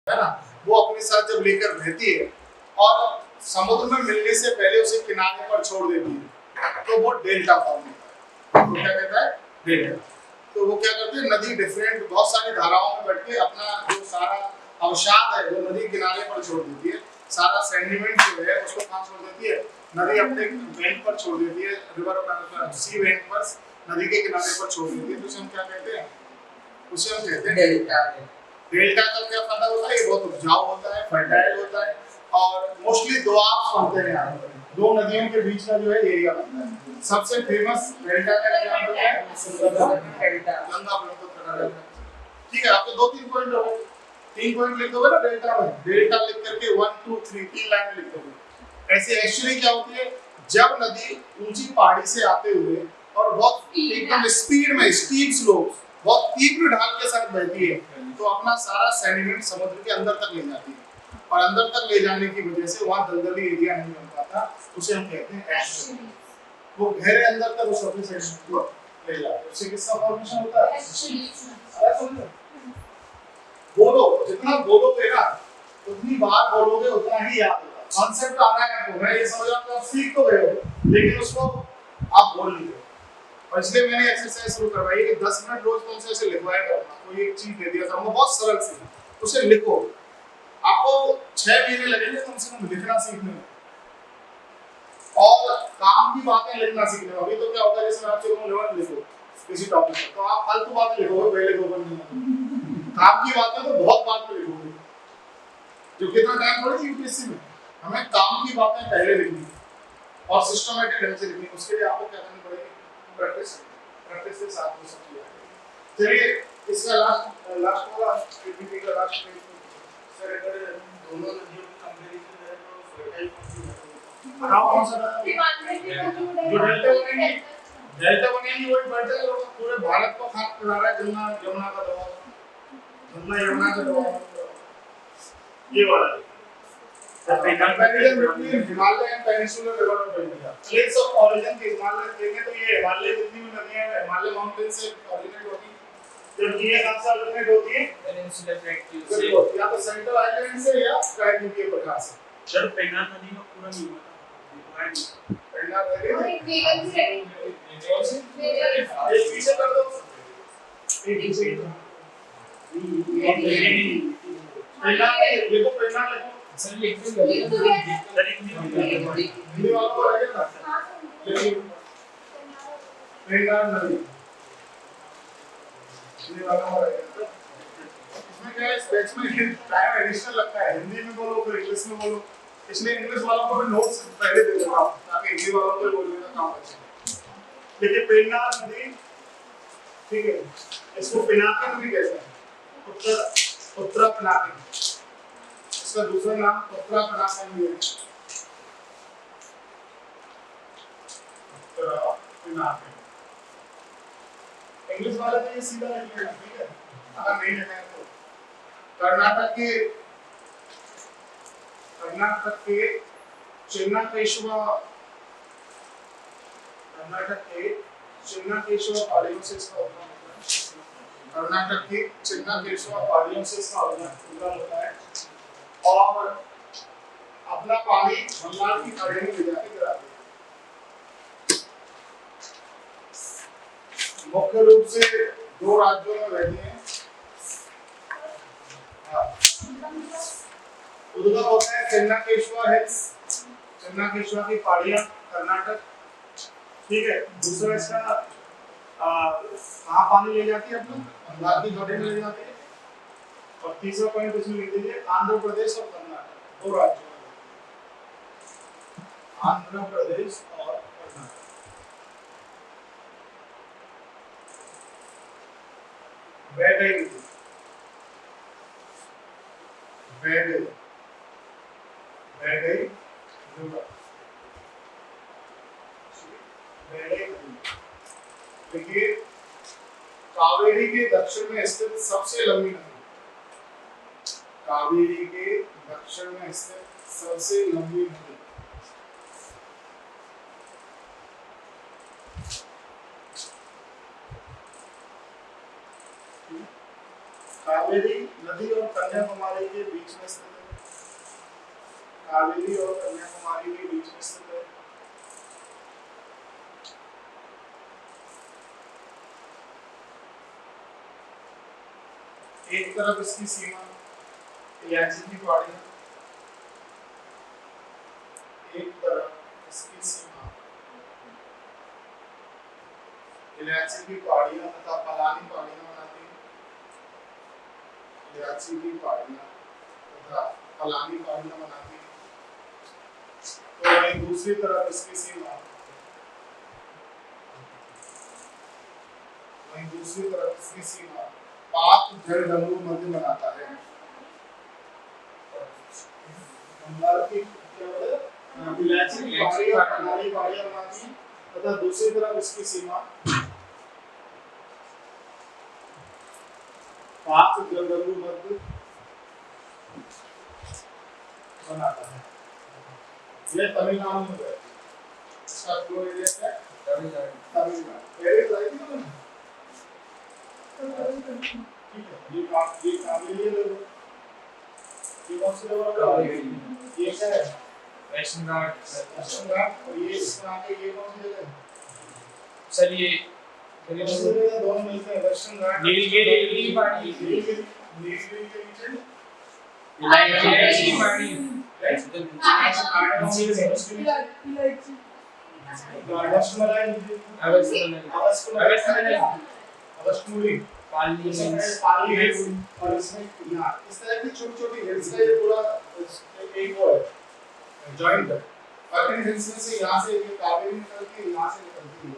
है ना, वो अपने साथ जब लेकर रहती है और समुद्र में मिलने से पहले उसे किनारे पर छोड़ देती है, तो वो डेल्टा फॉर्म होता है। तो क्या कहता है? डेल्टा। तो वो क्या करती है, नदी डिफरेंट बहुत सारी धाराओं में बैठ के अपना जो सारा अवसाद है वो नदी किनारे पर छोड़ देती है, सारा सेंडिमेंट जो है उसको कहाँ छोड़ देती है? नदी अपने वेंट पर छोड़ देती है, रिवर सी वेंट पर, नदी के किनारे पर छोड़ देती है। तो उसे हम क्या कहते हैं? उसे हम कहते हैं डेल्टा। डेल्टा का क्या फायदा होता है? ये बहुत उपजाऊ होता है, फर्टाइल होता है और मोस्टली दोआब बनते हैं यहाँ पर। दो नदियों के बीच का जो है एरिया बनता है। सबसे फेमस डेल्टा का एग्जांपल है डेल्टा, गंगा ब्रह्मपुत्र डेल्टा। ठीक है, आपको 2-3 पॉइंट हो गए, 3 पॉइंट लिख दोगे ना डेल्टा में, डेल्टा लिख करके 1 2 3 3 लाइन लिख दोगे। ऐसे एक्चुअली क्या होती है, जब नदी ऊंची पहाड़ी से आते हुए और बहुत एकदम स्पीड में स्टीप स्लोप बहुत तीव्र ढाल के साथ बहती है, तो अपना सारा सेडिमेंट समुद्र के अंदर तक ले जाती है और अंदर तक ले जाने की वजह से वहां दलदली एरिया नहीं बन पाता, उसे हम कहते हैं एस्चुरी। वो गहरे अंदर तक उस अपने सेडिमेंट को ले जाता है। उससे किसका फॉर्मेशन होता है? एस्चुरी। बोलो, जितना बोलोगे ना उतनी बार बोलोगे उतना ही याद होगा। कॉन्सेप्ट आ रहा है आपको, मैं ये समझ रहा हूं आप सीख तो गए हो, लेकिन उसको आप बोल नहीं रहे। और इसलिए मैंने एक्सरसाइज शुरू करवाई कि 10 मिनट रोज तुमसे ऐसे लिखवाया करना। कोई एक चीज दे दिया करूंगा बहुत सरल सी, उसे लिखो। आपको 6 महीने लगेंगे कम से कम लिखना सीखने में और काम की बातें लिखना सीखने में। अभी तो क्या होता है, जैसे मैं आपसे कहूं लेवल लिखो किसी टॉपिक पर, तो आप फालतू बातें लिखोगे, पहले 2 बार नहीं। काम की बातें तो बहुत बाद में लिखोगे, जो कितना टाइम थोड़ी यूपीएससी में हमें काम की बातें पहले लिखनी और सिस्टमैटिक ढंग से लिखनी। उसके लिए आपको क्या करनी पड़ेगी? प्रैक्टिस। प्रैक्टिस के साथ वो सब चीजें। चलिए इसका लास्ट होगा पीपीटी का लास्ट पेज। सर अगर दोनों नदियों की कंपैरिजन है तो फर्टाइल बताओ कौन सा जो डेल्टा बनेगी, डेल्टा बनेगी वही फर्टाइल होगा। पूरे भारत को खाद खिला रहा है गंगा यमुना का दबाव, गंगा यमुना का दबाव ये वाला। The comparison between Himalaya and Peninsular River of India. Place of origin के हिमालय देखें तो ये हिमालय जितनी भी नदियां हैं हिमालय माउंटेन से ओरिजिनेट होती हैं। जब ये कहाँ से ओरिजिनेट होती है? पेनिनसुलर प्लेट्यू से, या तो सेंट्रल आइलैंड से या ट्राइब के प्रकार से। सर पेन्नार नदी का पूरा नहीं हुआ। पेन्नार नदी एक पीछे कर दो, एक पीछे पेन्नार देखो, पेन्नार लिखो सर, लिख दो हिंदी वालों को लगेगा पेन्नार नदी, हिंदी वालों को लगेगा। इसमें क्या है, इस बैच में टाइम एडिशनल लगता है, हिंदी में बोलो फिर इंग्लिश में बोलो, इसलिए इंग्लिश वालों को भी नोट्स पहले दे देता हूं ताकि हिंदी वालों को बोलने का काम बचे। देखिए पेन्नार नदी, ठीक है, इसको पिनाकिनी भी कहते हैं, उत्तरा पिनाकिनी, इसका दूसरा नाम उत्तरा पिनाकिनी है। उत्तरा पिनाकिनी इंग्लिश वाले तो ये सीधा लिख लेना, ठीक है, अगर नहीं लिखना है तो। कर्नाटक के चिन्नाकेशवा पहाड़ियों से इसका उद्गम होता है। कर्नाटक की चिन्नाकेशवा पहाड़ियों से इसका उद्गम होता है और अपना पानी बंगाल की खाड़ी में ले जाके गिराते हैं। मुख्य रूप से 2 राज्यों में बहती हैं। उद्गम होता है चिन्नाकेशवा हिल्स, चिन्नाकेशवा की पहाड़ियां, कर्नाटक, ठीक है। दूसरा इसका कहाँ पानी ले जाती है, अपना बंगाल की खाड़ी में ले जाती है। और तीसरा पॉइंट इसमें लिख दीजिए आंध्र प्रदेश और कर्नाटक, 2 राज्यों, आंध्र प्रदेश और कर्नाटक। वैगई देखिए कावेरी के दक्षिण में स्थित सबसे लंबी नदी, कावेरी के दक्षिण में स्थित सबसे लंबी नदी, कावेरी नदी और कन्याकुमारी के बीच में स्थित है। कावेरी और कन्याकुमारी के बीच में स्थित है। एक तरफ इसकी सीमा इलायची की पहाड़ियां, एक तरफ इसकी सीमा इलायची की पहाड़ियां तथा पलानी पहाड़ियां बनाती हैं। इलायची की पहाड़ियां तथा पलानी पहाड़ियां बनाती हैं। तो वहीं दूसरी तरफ इसकी सीमा पाक जलडमरू मध्य बनाता है। बंगाल की इलायची की पहाड़ियां पलानी पहाड़ियां बनाती हैं तथा दूसरी तरफ इसकी सीमा पाक जलडमरू मध्य बनाता है। ये तमिलनाडु में है। इसका फ्लो एरिया क्या है? तमिलनाडु। पहले बताई थी ना, ठीक है। ये काम ले लो। ये कौन सी लेवल का है? ये क्या है? वेस्टर्न घाट। और ये इसका आगे ये कौन सी जगह है? सर ये दोनों मिलते हैं। वेस्टर्न घाट नीलगिरी की पहाड़ी, नीलगिरी के नीचे इलायची की पहाड़ी, और इसमें यहाँ इस तरह की छोटी-छोटी हिल्स का ये पूरा एक वो है जॉइंट है। और इन हिल्स में से यहाँ से ये कावेरी निकलती है, यहाँ से निकलती है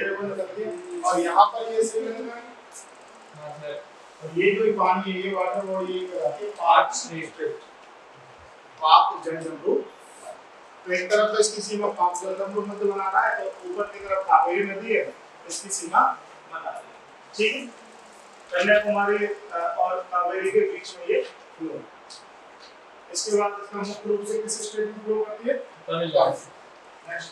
रिवर निकलती है। और यहाँ पर ये श्रीलंका है। हाँ सर। और ये जो पानी है, ये वाटर बॉडी ये कहलाती है पाक स्ट्रेट, पाक जलडमरू। तो एक तरफ तो इसकी सीमा पाक जलडमरू मध्य बना रहा है, तो ऊपर की तरफ कावेरी नदी है, इसकी सीमा बना रही है। ठीक है। कन्याकुमारी और कावेरी के बीच में ये फ्लो। इसके बाद इसका मुख्य रूप से किस स्टेट में फ्लो करती है? तमिलनाडु। नेक्स्ट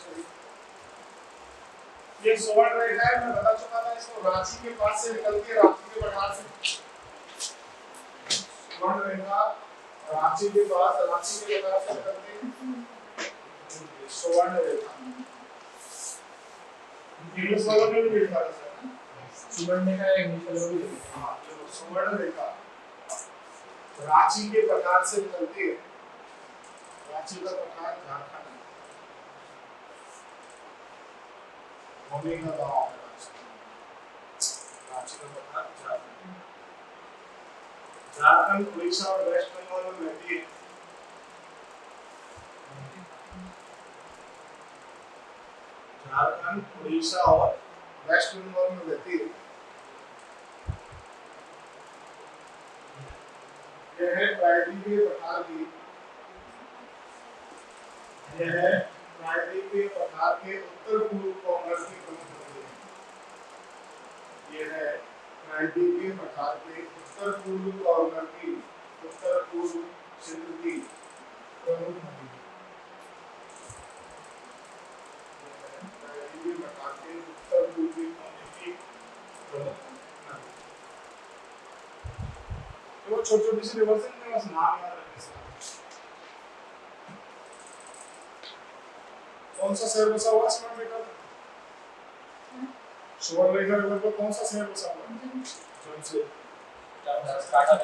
ये सोवन रेखा है, मैं बता चुका था इसको। रांची के पास से निकलती है, रांची के पठार से। सोवन रेखा रांची के पास, रांची के पठार से निकलती है सोवन रेखा। इंग्लिश वालों ने भी लिखा था सर, सुवर्ण रेखा इंग्लिश वालों ने लिखा। हां, चलो सुवर्ण रेखा रांची के पठार से निकलती है। रांची का पठार झारखंड है। भूमि का गांव है रांची का पठार झारखंड। झारखंड, उड़ीसा और वेस्ट बंगाल में रहती है। झारखंड, उड़ीसा और वेस्ट बंगाल में रहती है। यह है प्रायद्वीपीय पठार की, यह है प्रायद्वीपीय पठार के उत्तर पूर्व कॉर्नर की प्रमुख नदी है। यह है प्रायद्वीपीय पठार के उत्तर पूर्व कॉर्नर की, उत्तर पूर्व क्षेत्र की प्रमुख नदी है। प्रायद्वीपीय पठार के उत्तर पूर्वी कोने की प्रमुख नदी। तो छोटी-छोटी सी रिवर्स है, बस नाम याद रखने से। कौन सा शहर बसा हुआ है सुवर्ण रेखा पर? सुवर्ण रेखा रिवर पर कौन सा शहर बसा हुआ है? जमशेद, काटा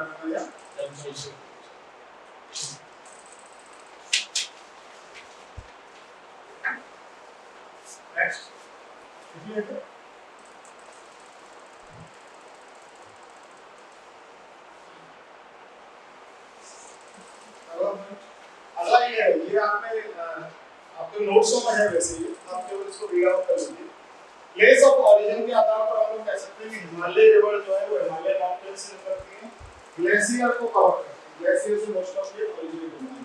नगर या जमशेद। नेक्स्ट कितनी है? अगला ये है, ये आपने आपके नोट्सों में है वैसे ही, आप केवल इसको रीड आउट कर लीजिए। प्लेस ऑफ ओरिजिन के आधार पर हम लोग कह सकते हैं कि हिमालय रिवर जो है वो हिमालय माउंटेन से निकलती है, ग्लेशियर को कवर करती है। ग्लेशियर से मोस्ट ऑफ ये ओरिजिनेट होती है।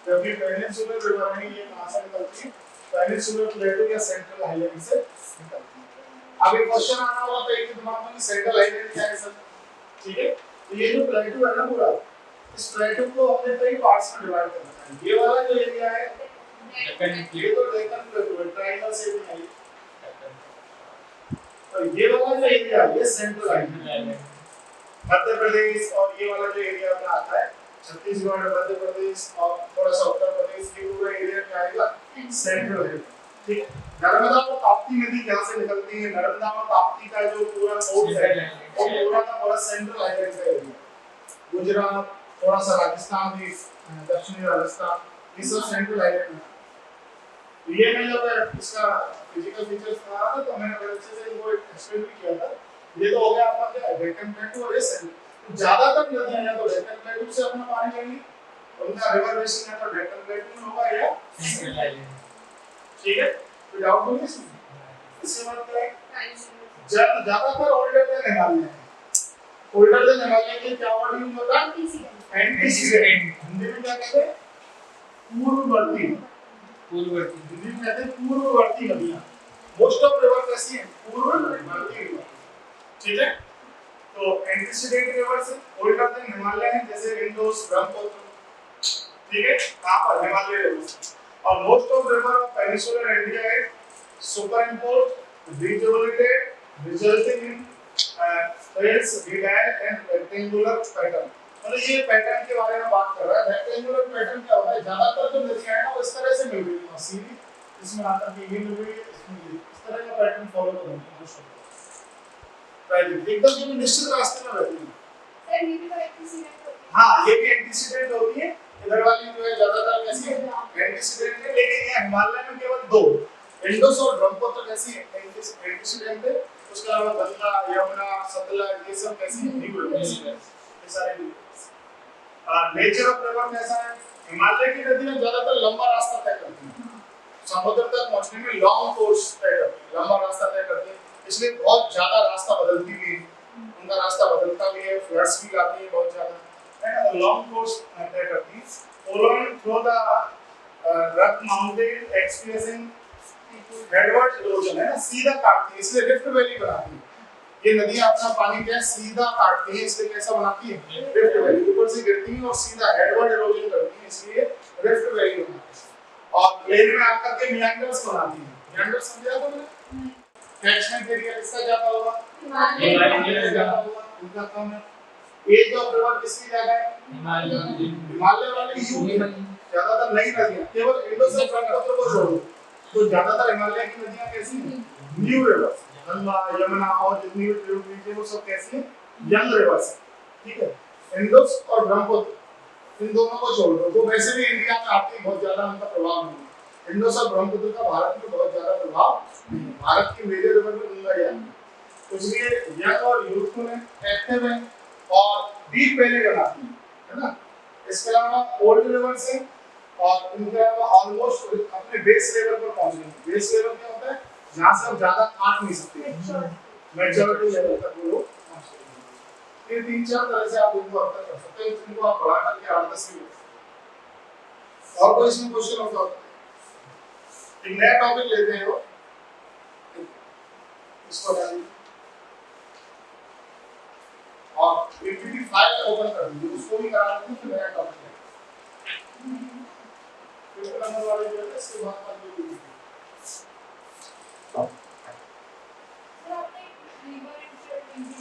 जबकि पेनिनसुलर रिवर है, ये कहां से निकलती है? पेनिनसुलर प्लेटो या सेंट्रल हाईलैंड से निकलती है। अब एक क्वेश्चन आना होगा तो एक दिमाग में सेंट्रल हाईलैंड क्या है सर? ठीक है, तो ये जो प्लेटो है ना पूरा, इस प्लेटो को हमने कई पार्ट्स में डिवाइड करना है। ये वाला जो एरिया है डेक्कन, ये तो डेक्कन प्लेटो है, ट्रायंगल शेप में है। ये वाला जो एरिया ये सेंट्रल आइलैंड, मध्य प्रदेश और ये वाला जो एरिया अपना आता है छत्तीसगढ़, मध्य प्रदेश और थोड़ा सा उत्तर प्रदेश, ये पूरा एरिया क्या आएगा सेंट्रल है। ठीक है, नर्मदा और ताप्ती नदी जहाँ से निकलती है, नर्मदा और ताप्ती का जो पूरा कोर्स है वो पूरा का पूरा सेंट्रल आइलैंड का एरिया, गुजरात, थोड़ा सा राजस्थान भी, दक्षिणी राजस्थान, ये सब सेंट्रल आइलैंड है। तो ये मैं जब इसका फिजिकल फीचर्स पढ़ा रहा था तो मैंने बड़े अच्छे से इनको एक्सप्लेन भी किया था। ये तो हो गया आपका क्या डेक्कन प्लेटू और ये सेंट्रल, ज्यादातर नदियां या तो डेक्कन प्लेटू से अपना पानी लेंगी, उनका रिवर बेसिन या तो डेक्कन प्लेटू में होगा या सेंट्रल आइलैंड। ठीक है, तो डाउट नहीं इसमें। इसके बाद क्या है, ज्यादातर ओल्डर देन हिमालय है। ओल्डर देन हिमालय के क्या वर्ड यूज होता है, एंटीसीडेंट। हिंदी में क्या कहते हैं, पूर्ववर्ती, पूर्ववर्ती हिंदी में कहते हैं पूर्ववर्ती नदियां। मोस्ट ऑफ रिवर कैसी है, पूर्ववर्ती रिवर। ठीक है, तो antecedent rivers older than Himalaya है, जैसे इंडस, ब्रह्मपुत्र। ठीक है, कहां पर, हिमालय रिवर्स। और most of river of peninsular India है superimposed, rejuvenated, resulting in falls, डिडाइल एंड रेक्टेंगुलर पैटर्न। मतलब ये पैटर्न के बारे में बात कर रहा है। रेक्टेंगुलर पैटर्न क्या होता है, ज्यादातर जो नदियां हैं ना वो इस तरह से मिल रही है, सीधी इसमें आकर के ये मिल रही है, इसमें इस तरह का पैटर्न फॉलो कर रही है, पहले एकदम जो निश्चित रास्ते में रहती है। सर ये भी तो एंटीसीडेंट होती है। हां, ये भी एंटीसीडेंट होती है। इधर वाली जो है ज्यादातर कैसी है, एंटीसीडेंट है, लेकिन ये हिमालय में केवल दो, इंडस और ब्रह्मपुत्र कैसी है, एंटीसीडेंट है। उसके अलावा गंगा, यमुना, सतलज ये सब कैसी है, रिवर, ये सारे रिवर। नेचर ऑफ रिवर कैसा है, हिमालय की नदियां ज्यादातर लंबा रास्ता तय करती हैं, समुद्र तक पहुंचने में लॉन्ग कोर्स तय करती है, लंबा रास्ता तय करती है, इसलिए बहुत ज्यादा रास्ता बदलती भी है, उनका रास्ता बदलता भी है, फ्लड्स भी आती है बहुत ज्यादा, एंड लॉन्ग कोर्स तय करती है, flowing through the rough mountain, experiencing headward erosion है ना, सीधा काटती है, इसलिए रिफ्ट वैली बनाती है। ये नदियां अपना पानी क्या सीधा काटती है, इसलिए कैसा बनाती है, रिफ्ट वैली, ऊपर से गिरती है और सीधा हेडवर्ड इरोजन करती है, इसलिए रिफ्ट वैली बनाती है। और प्लेन में आकर के मियांडर्स बनाती है। मियांडर्स समझा था मैंने, कैचमेंट एरिया किसका ज्यादा होगा, हिमालय ज्यादा होगा, इनका कम है। एज ऑफ रिवर किसकी ज्यादा है, हिमालय वाले यू ज्यादातर नई नदियां, केवल इंडस और ब्रह्मपुत्र को छोड़ दो तो ज्यादातर हिमालय की नदियां कैसी हैं, न्यू रिवर्स, गंगा, यमुना और जितनी भी ट्रिब्यूटरीज है वो सब कैसी हैं, यंग रिवर्स। ठीक है, इंडस और ब्रह्मपुत्र इन दोनों को छोड़ दो, तो वैसे भी इंडिया में आपकी बहुत ज्यादा उनका प्रभाव नहीं है। इंडस और ब्रह्मपुत्र का भारत में बहुत ज्यादा प्रभाव नहीं है, भारत की मेजर रिवर में गंगा ही आती है, इसलिए यंग और यूथफुल है, एक्टिव है और डीप वैली बनाती है ना। इसके अलावा ओल्ड रिवर्स है और इनके अलावा ऑलमोस्ट अपने बेस लेवल पर पहुंच गए। बेस लेवल क्या होता है, जहां से हम ज्यादा काट नहीं सकते, मैच्योरिटी लेवल तक वो लोग पहुंच गए। ये तीन चार तरह से आप इनको अर्थक कर सकते हैं, इनको आप बढ़ा करके 8-10 भी और कोई इसमें क्वेश्चन होता है। एक नया टॉपिक लेते हैं, वो इसको डालिए और पीपीटी फाइल ओपन कर दीजिए, उसको भी करा देंगे, फिर नया टॉपिक है। पेपर नंबर वाले जो है इसके बाद वाले जो है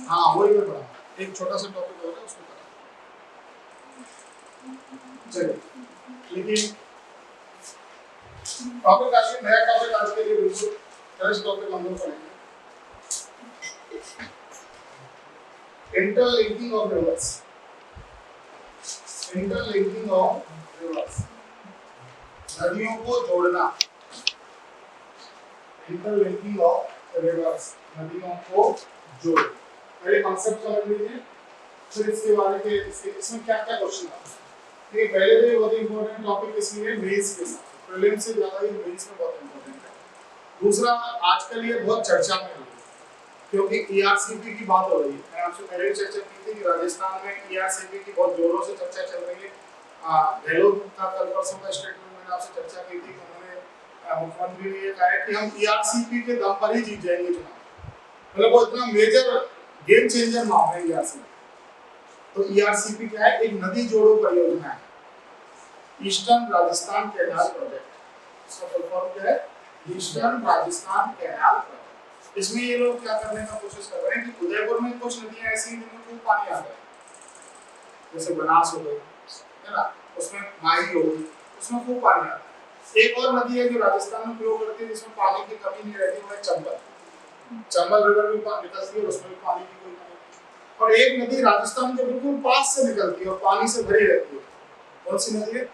हाँ वही मैं पढ़ा, एक छोटा सा टॉपिक होगा उसको करा। चलिए, लेकिन टॉपिक आज के नया टॉपिक आज के लिए बिल्कुल फ्रेश टॉपिक हम लोग पढ़ेंगे, interlinking of rivers, interlinking of rivers, नदियों को जोड़ना, interlinking of rivers, नदियों को जोड़। पहले कॉन्सेप्ट समझ लीजिए, फिर इसके बारे में इसमें क्या क्या क्वेश्चन आते हैं। ठीक है, पहले तो ये बहुत इंपॉर्टेंट टॉपिक इसलिए मेंस के साथ, प्रीलिम्स से ज्यादा ये मेंस में बहुत इंपॉर्टेंट है। दूसरा, आजकल ये बहुत चर्चा में है क्योंकि ईआरसीपी की बात हो रही है। मैंने आपसे पहले भी चर्चा की थी कि राजस्थान में ईआरसीपी की बहुत जोरों से चर्चा चल रही है। गहलोत का कल परसों का स्टेटमेंट मैंने आपसे चर्चा की थी कि उन्होंने मुख्यमंत्री ने ये कहा है कि हम ईआरसीपी के दम पर ही जीत जाएंगे चुनाव, मतलब वो इतना मेजर गेम चेंजर ना हो ईआरसीपी। तो ईआरसीपी क्या है, एक नदी जोड़ो परियोजना है, ईस्टर्न राजस्थान कैनाल प्रोजेक्ट। इसका फुल फॉर्म क्या है, ईस्टर्न राजस्थान कैनाल प्रोजेक्ट। इसमें ये लोग क्या करने का कोशिश कर रहे हैं कि उदयपुर में कुछ नदियां ऐसी हैं जिनमें खूब पानी आता है, जैसे बनास हो गई, है ना, उसमें माही हो गई, उसमें खूब पानी आता है। एक और नदी है जो राजस्थान में फ्लो करती है जिसमें पानी की कमी नहीं रहती, वो है चंबल। चंबल रिवर भी निकलती है, उसमें भी पानी की कोई कमी नहीं। और एक नदी राजस्थान के बिल्कुल पास से निकलती है और पानी से भरी रहती है, कौन सी नदी है?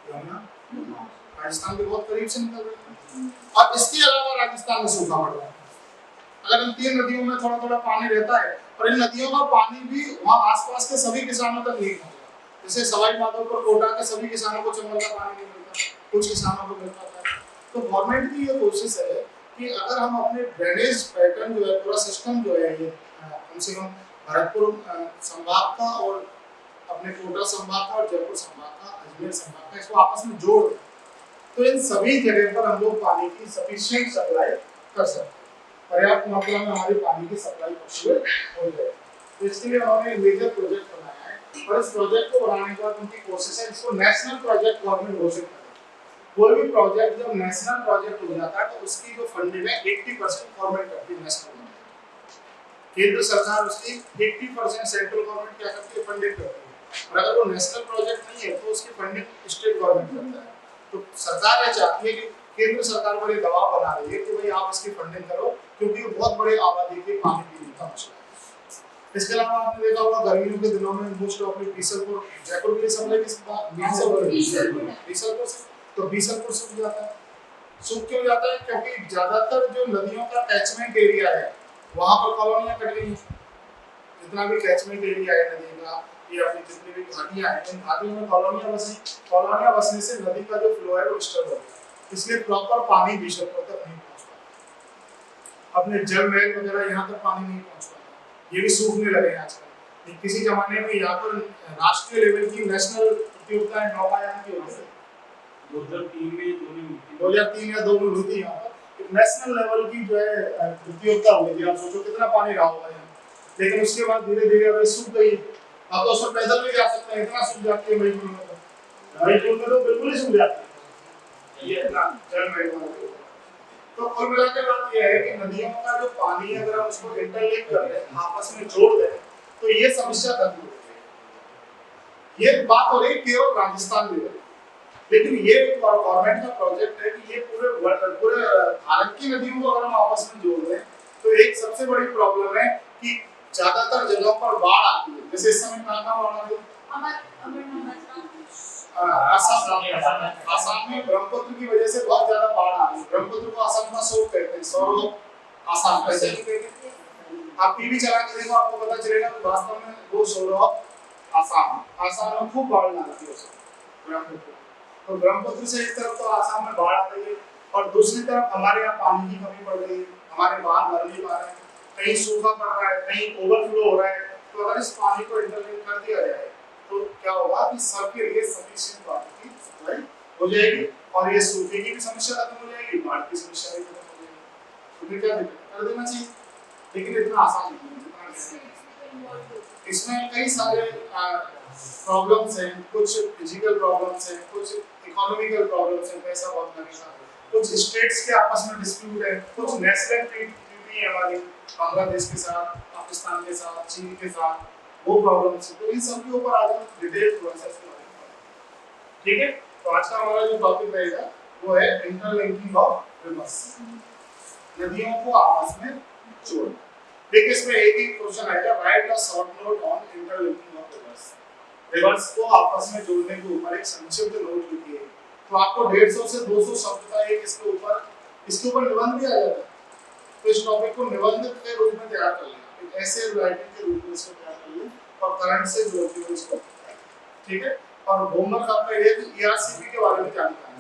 यमुना। राजस्थान के बहुत करीब से निकल रही है। और इसके अलावा राजस्थान में सूखा पड़ रहा है। अगर इन तीन नदियों में थोड़ा थोड़ा पानी रहता है और इन नदियों का पानी भी वहाँ आसपास के सभी किसानों तक नहीं पहुँचता, जैसे सवाई माधोपुर कोटा के सभी किसानों को चंबल का पानी नहीं मिलता, कुछ किसानों को मिलता है। तो गवर्नमेंट की ये कोशिश है कि अगर हम अपने ड्रेनेज पैटर्न जो है, पूरा सिस्टम जो है, ये कम से कम भरतपुर संभाग का और अपने कोटा संभाग का और जयपुर संभाग का, अजमेर संभाग का, इसको आपस में जोड़ दें, तो इन सभी जगह पर हम लोग पानी की सफिशिएंट सप्लाई कर सकते हैं, पर्याप्त मात्रा में हमारी पानी की सप्लाई पॉसिबल हो जाए। तो इसके लिए उन्होंने एक मेजर प्रोजेक्ट बनाया है और इस प्रोजेक्ट को बनाने के बाद उनकी कोशिश है इसको नेशनल प्रोजेक्ट गवर्नमेंट घोषित करे। कोई भी प्रोजेक्ट जब नेशनल प्रोजेक्ट हो जाता है तो उसकी जो फंडिंग है 80% गवर्नमेंट करती है, नेशनल गवर्नमेंट, केंद्र सरकार उसकी 80% सेंट्रल गवर्नमेंट क्या करती है, फंडिंग करती है। और अगर वो नेशनल प्रोजेक्ट नहीं है तो उसकी फंडिंग स्टेट गवर्नमेंट करता है। तो सरकार ये चाहती है कि केंद्र सरकार पर ये दबाव बना रही है कि भाई आप इसकी फंडिंग करो, क्योंकि बहुत बड़ी आबादी के पानी पीने का मसला है। इसके अलावा आपने देखा होगा गर्मियों के दिनों में मोस्ट ऑफ बीसलपुर, जयपुर के सप्लाई बीसलपुर से, तो बीसलपुर सूख जाता है। सूख क्यों जाता है? क्योंकि ज्यादातर जो नदियों का कैचमेंट एरिया है वहां पर कॉलोनियां कट गई। जितना भी कैचमेंट एरिया है नदी का, ये अपनी जितनी भी घाटियां हैं, इन घाटियों में कॉलोनियां बसी, कॉलोनियां बसने से नदी का जो फ्लो है वो डिस्टर्ब हो गया, इसलिए प्रॉपर पानी बीसलपुर तक नहीं पहुंच पाता। अपने जल महल वगैरह यहाँ तक पानी नहीं पहुंच पाता, ये भी सूखने लगे हैं आजकल। किसी जमाने में यहाँ पर राष्ट्रीय लेवल की नेशनल प्रतियोगिताएं नौकायान की होती है, 2003 या 2 में हुई थी। यहाँ पर नेशनल लेवल की जो है प्रतियोगिता हुई थी, आप सोचो कितना पानी रहा होगा यहाँ। लेकिन उसके बाद धीरे धीरे अब सूख गई। अब तो उसमें पैदल भी जा सकते हैं, इतना सूख जाती है महीनों में, तो बिल्कुल ही सूख जाती है ये इतना जल महल। तो कुल मिलाकर बात यह है कि नदियों का जो पानी है अगर हम उसको इंटरलिंक कर दें, आपस में जोड़ दें, तो ये समस्या खत्म हो जाएगी। ये बात हो रही केवल राजस्थान में, लेकिन ये गवर्नमेंट का प्रोजेक्ट है कि ये पूरे भारत की नदियों को अगर हम आपस में जोड़ दें तो एक सबसे बड़ी प्रॉब्लम है कि ज्यादातर जगहों पर बाढ़ आती है। जैसे इस समय कहाँ बाढ़ आ रही है? आसाम में ब्रह्मपुत्र की वजह से बहुत ज्यादा बाढ़ आ रही है। ब्रह्मपुत्र को आसाम का सोप कहते हैं, सौरभ आसाम कैसे कहते हैं। आप टीवी चला के देखो, आपको पता चलेगा कि वास्तव में वो सौरभ आसाम में खूब बाढ़ आती है ब्रह्मपुत्र। तो ब्रह्मपुत्र से एक तरफ तो आसाम में बाढ़ आ रही है और दूसरी तरफ हमारे यहाँ पानी की कमी पड़ रही है, हमारे बांध भर नहीं पा रहे हैं, कहीं सूखा पड़ रहा है, कहीं ओवरफ्लो हो रहा है। तो अगर इस पानी को इंटरलिंक कर दिया जाए तो क्या होगा कि सबके लिए सफिशिएंट पानी की सप्लाई हो जाएगी और ये सूखे की भी समस्या खत्म हो जाएगी, बाढ़ की समस्या भी खत्म हो जाएगी। तो क्या दिक्कत कर देना चाहिए, लेकिन इतना आसान नहीं है। इसमें कई सारे प्रॉब्लम्स हैं, कुछ फिजिकल प्रॉब्लम्स हैं, कुछ इकोनॉमिकल प्रॉब्लम्स हैं, पैसा बहुत लगेगा, कुछ स्टेट्स के आपस में डिस्प्यूट है, कुछ नेशनल ट्रीटी है हमारी बांग्लादेश के साथ, पाकिस्तान के साथ, चीन के साथ, वो प्रॉब्लम्स हैं। तो इन सब के ऊपर आज हम डिटेल प्रोसेस करेंगे। ठीक है, तो आज का हमारा जो टॉपिक रहेगा वो है इंटरलिंकिंग ऑफ रिवर्स, नदियों को आपस में जोड़ना। देखिए इसमें एक ही क्वेश्चन आएगा, right a short note on interlinking of reverse. Reverse को आपस में जोड़ने के ऊपर एक संक्षिप्त नोट लिखिए। तो आपको 150 से 200 शब्द का एक इसके ऊपर निबंध भी आ जाता है। तो इस टॉपिक को निबंध के रूप में तैयार कर लेना, एक ऐसे राइटिंग के रूप में इसको तैयार कर लें और करंट से जोड़ते हुए इसको, ठीक है। और होमवर्क आपका ये है कि ईआरसीपी के बारे में जानना है।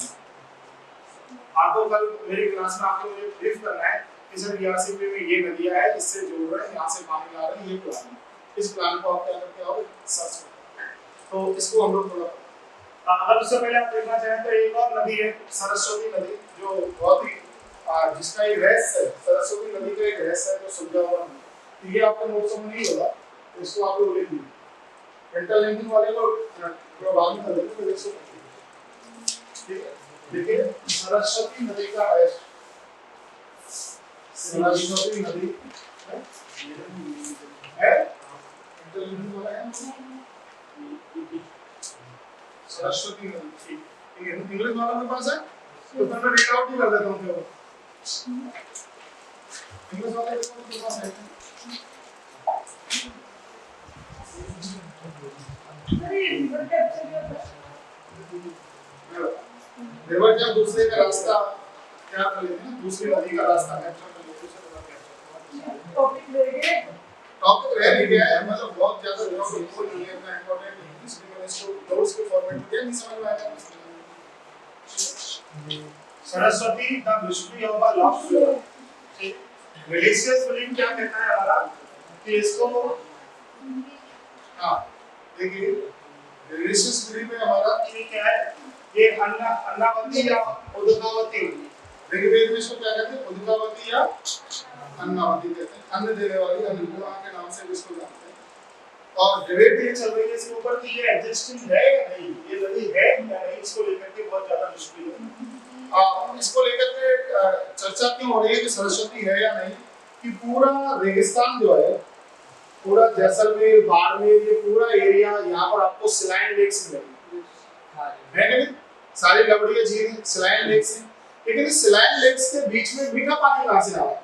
आपको कल मेरी क्लास में आपको मुझे ब्रीफ करना है कि सर ईआरसीपी में ये नदियां है, इससे जोड़ रहे हैं, यहाँ से पानी ला रहे हैं, ये प्लान है। इस प्लान को आप क्या करते हो, सर्च करते हैं। तो इसको हम लोग थोड़ा अब उससे पहले आप देखना चाहें तो एक और नदी है सरस्वती नदी, जो बहुत ही जिसका एक रहस्य है, सरस्वती नदी का एक रहस्य है जो सुलझा हुआ है। ये आपको नोट्स में नहीं होगा, तो इसको आप लोग लिख लीजिए। इंटरलिंकिंग वाले को प्रभावित कर देंगे, तो इसको ठीक है। देखिए सरस्वती नदी का रहस्य, सरस्वती नदी है, इंटरलिंक वाला है सरस्वती नदी। ठीक है, इंग्लिश वालों के पास है तो मैं रीड आउट ही कर देता हूँ फिर। इंग्लिश वाले के पास है रिवर जब दूसरे का रास्ता क्या कर लेते हैं, दूसरी नदी का रास्ता कैप्चर कर लेते हैं। टॉपिक रह नहीं गया है, मतलब बहुत ज्यादा टॉपिक नहीं है, इतना इंपॉर्टेंट नहीं है, इसलिए मैंने इसको नोट्स के फॉर्मेट में दिया, नहीं समझ में आया। Saraswati the mystery of a lost river. Religious belief क्या कहता है हमारा कि इसको, हाँ देखिए रिलीजियस बिलीफ में हमारा ये क्या है, ये अन्नावती या उदकावती, ऋग्वेद में इसको क्या कहते हैं, उदकावती या अन्नावती कहते हैं, अन्न देने वाली, अन्नपूर्णा के नाम से इसको जानते हैं। और डिबेट ये चल रही है इसके ऊपर कि ये एग्जिस्टिंग है या नहीं, ये नदी है या नहीं, इसको लेकर के बहुत ज्यादा मुश्किल है। इसको लेकर के चर्चा क्यों हो रही है कि सरस्वती है या नहीं, कि पूरा रेगिस्तान जो है, पूरा जैसलमेर, बाड़मेर, ये पूरा एरिया, यहाँ पर आपको सिलाइन लेक्स मिलेंगे, है कि नहीं, सारी लवड़िया झील सिलाइन लेक्स हैं, लेकिन इस सिलाइन लेक्स के बीच में मीठा पानी कहाँ से आ रहा है,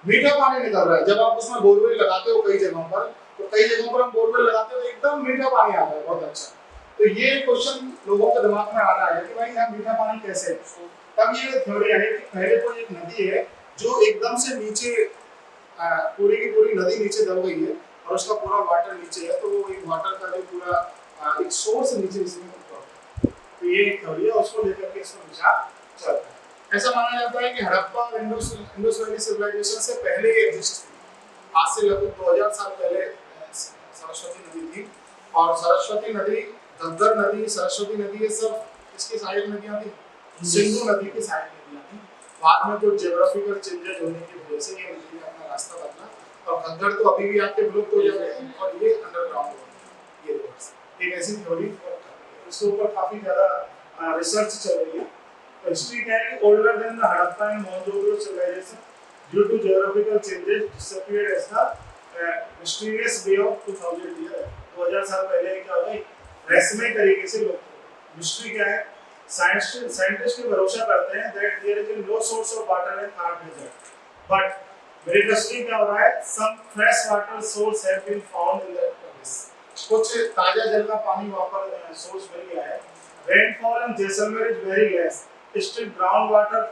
मीठा पानी निकल रहा है। जब आप उसमें बोरवेल लगाते हो कई जगहों पर, तो कई जगहों पर हम बोरवेल लगाते हो तो एकदम मीठा पानी आता है, बहुत अच्छा। तो ये क्वेश्चन लोगों के दिमाग में आ रहा है कि भाई यहाँ मीठा पानी कैसे है। तब ये थ्योरी है कि पहले कोई एक नदी है जो एकदम से नीचे, पूरी की पूरी नदी नीचे दब गई है और उसका पूरा वाटर नीचे है, तो वो एक वाटर का जो पूरा एक सोर्स नीचे इसमें, तो ये एक थ्योरी है, उसको लेकर के इसमें विचार चल रहा है। ऐसा माना जाता है कि हड़प्पा और इंडस वैली सिविलाइजेशन से पहले ये एग्जिस्ट थी, आज से लगभग 2000 साल पहले सरस्वती नदी थी। और सरस्वती नदी, घग्गर नदी, सरस्वती नदी, ये सब किसकी सहायक नदियां थी, सिंधु नदी की सहायक नदियां थी। बाद में जो ज्योग्राफिकल चेंजेस होने की वजह से ये नदी ने अपना रास्ता बदला और घग्गर तो अभी भी आपके विलुप्त हो जा रहे हैं और ये अंडरग्राउंड हो रहे हैं। ये एक ऐसी थ्योरी इसके ऊपर काफी ज्यादा रिसर्च चल रही है। हिस्ट्री क्या है कि older than the Harappa and Mohenjo-daro civilization, due to geographical changes, disappeared as the mysterious way of 2000 years. 2000 साल पहले क्या हुआ, रहस्यमय तरीके से लोग, मिस्ट्री क्या है, साइंटिस्ट के भरोसा करते हैं that there is no source of water in Thar desert, but miraculously क्या हो रहा है, some fresh water source have been found in that place. कुछ ताजा जल का पानी वहाँ पर सोर्स मिल गया है। Rainfall in Jaisalmer is very less. Still ground water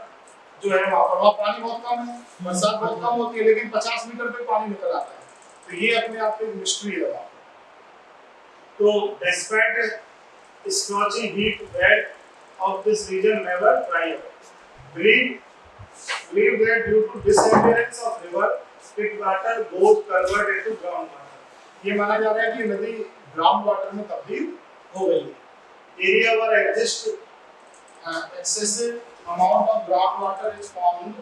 जो है वहाँ पानी बहुत कम है, बरसात बहुत कम होती है, लेकिन 50 मीटर पे पानी निकल आता है, तो ये अपने आप में मिस्ट्री है वहाँ। तो despite scorching heat, bed of this region never dry up. Believe that due to disappearance of river, it water goes converted into ground water. ये माना जा रहा है कि नदी ग्राउंड वाटर में तब्दील हो गई है। Area were exist excessive amount of groundwater is found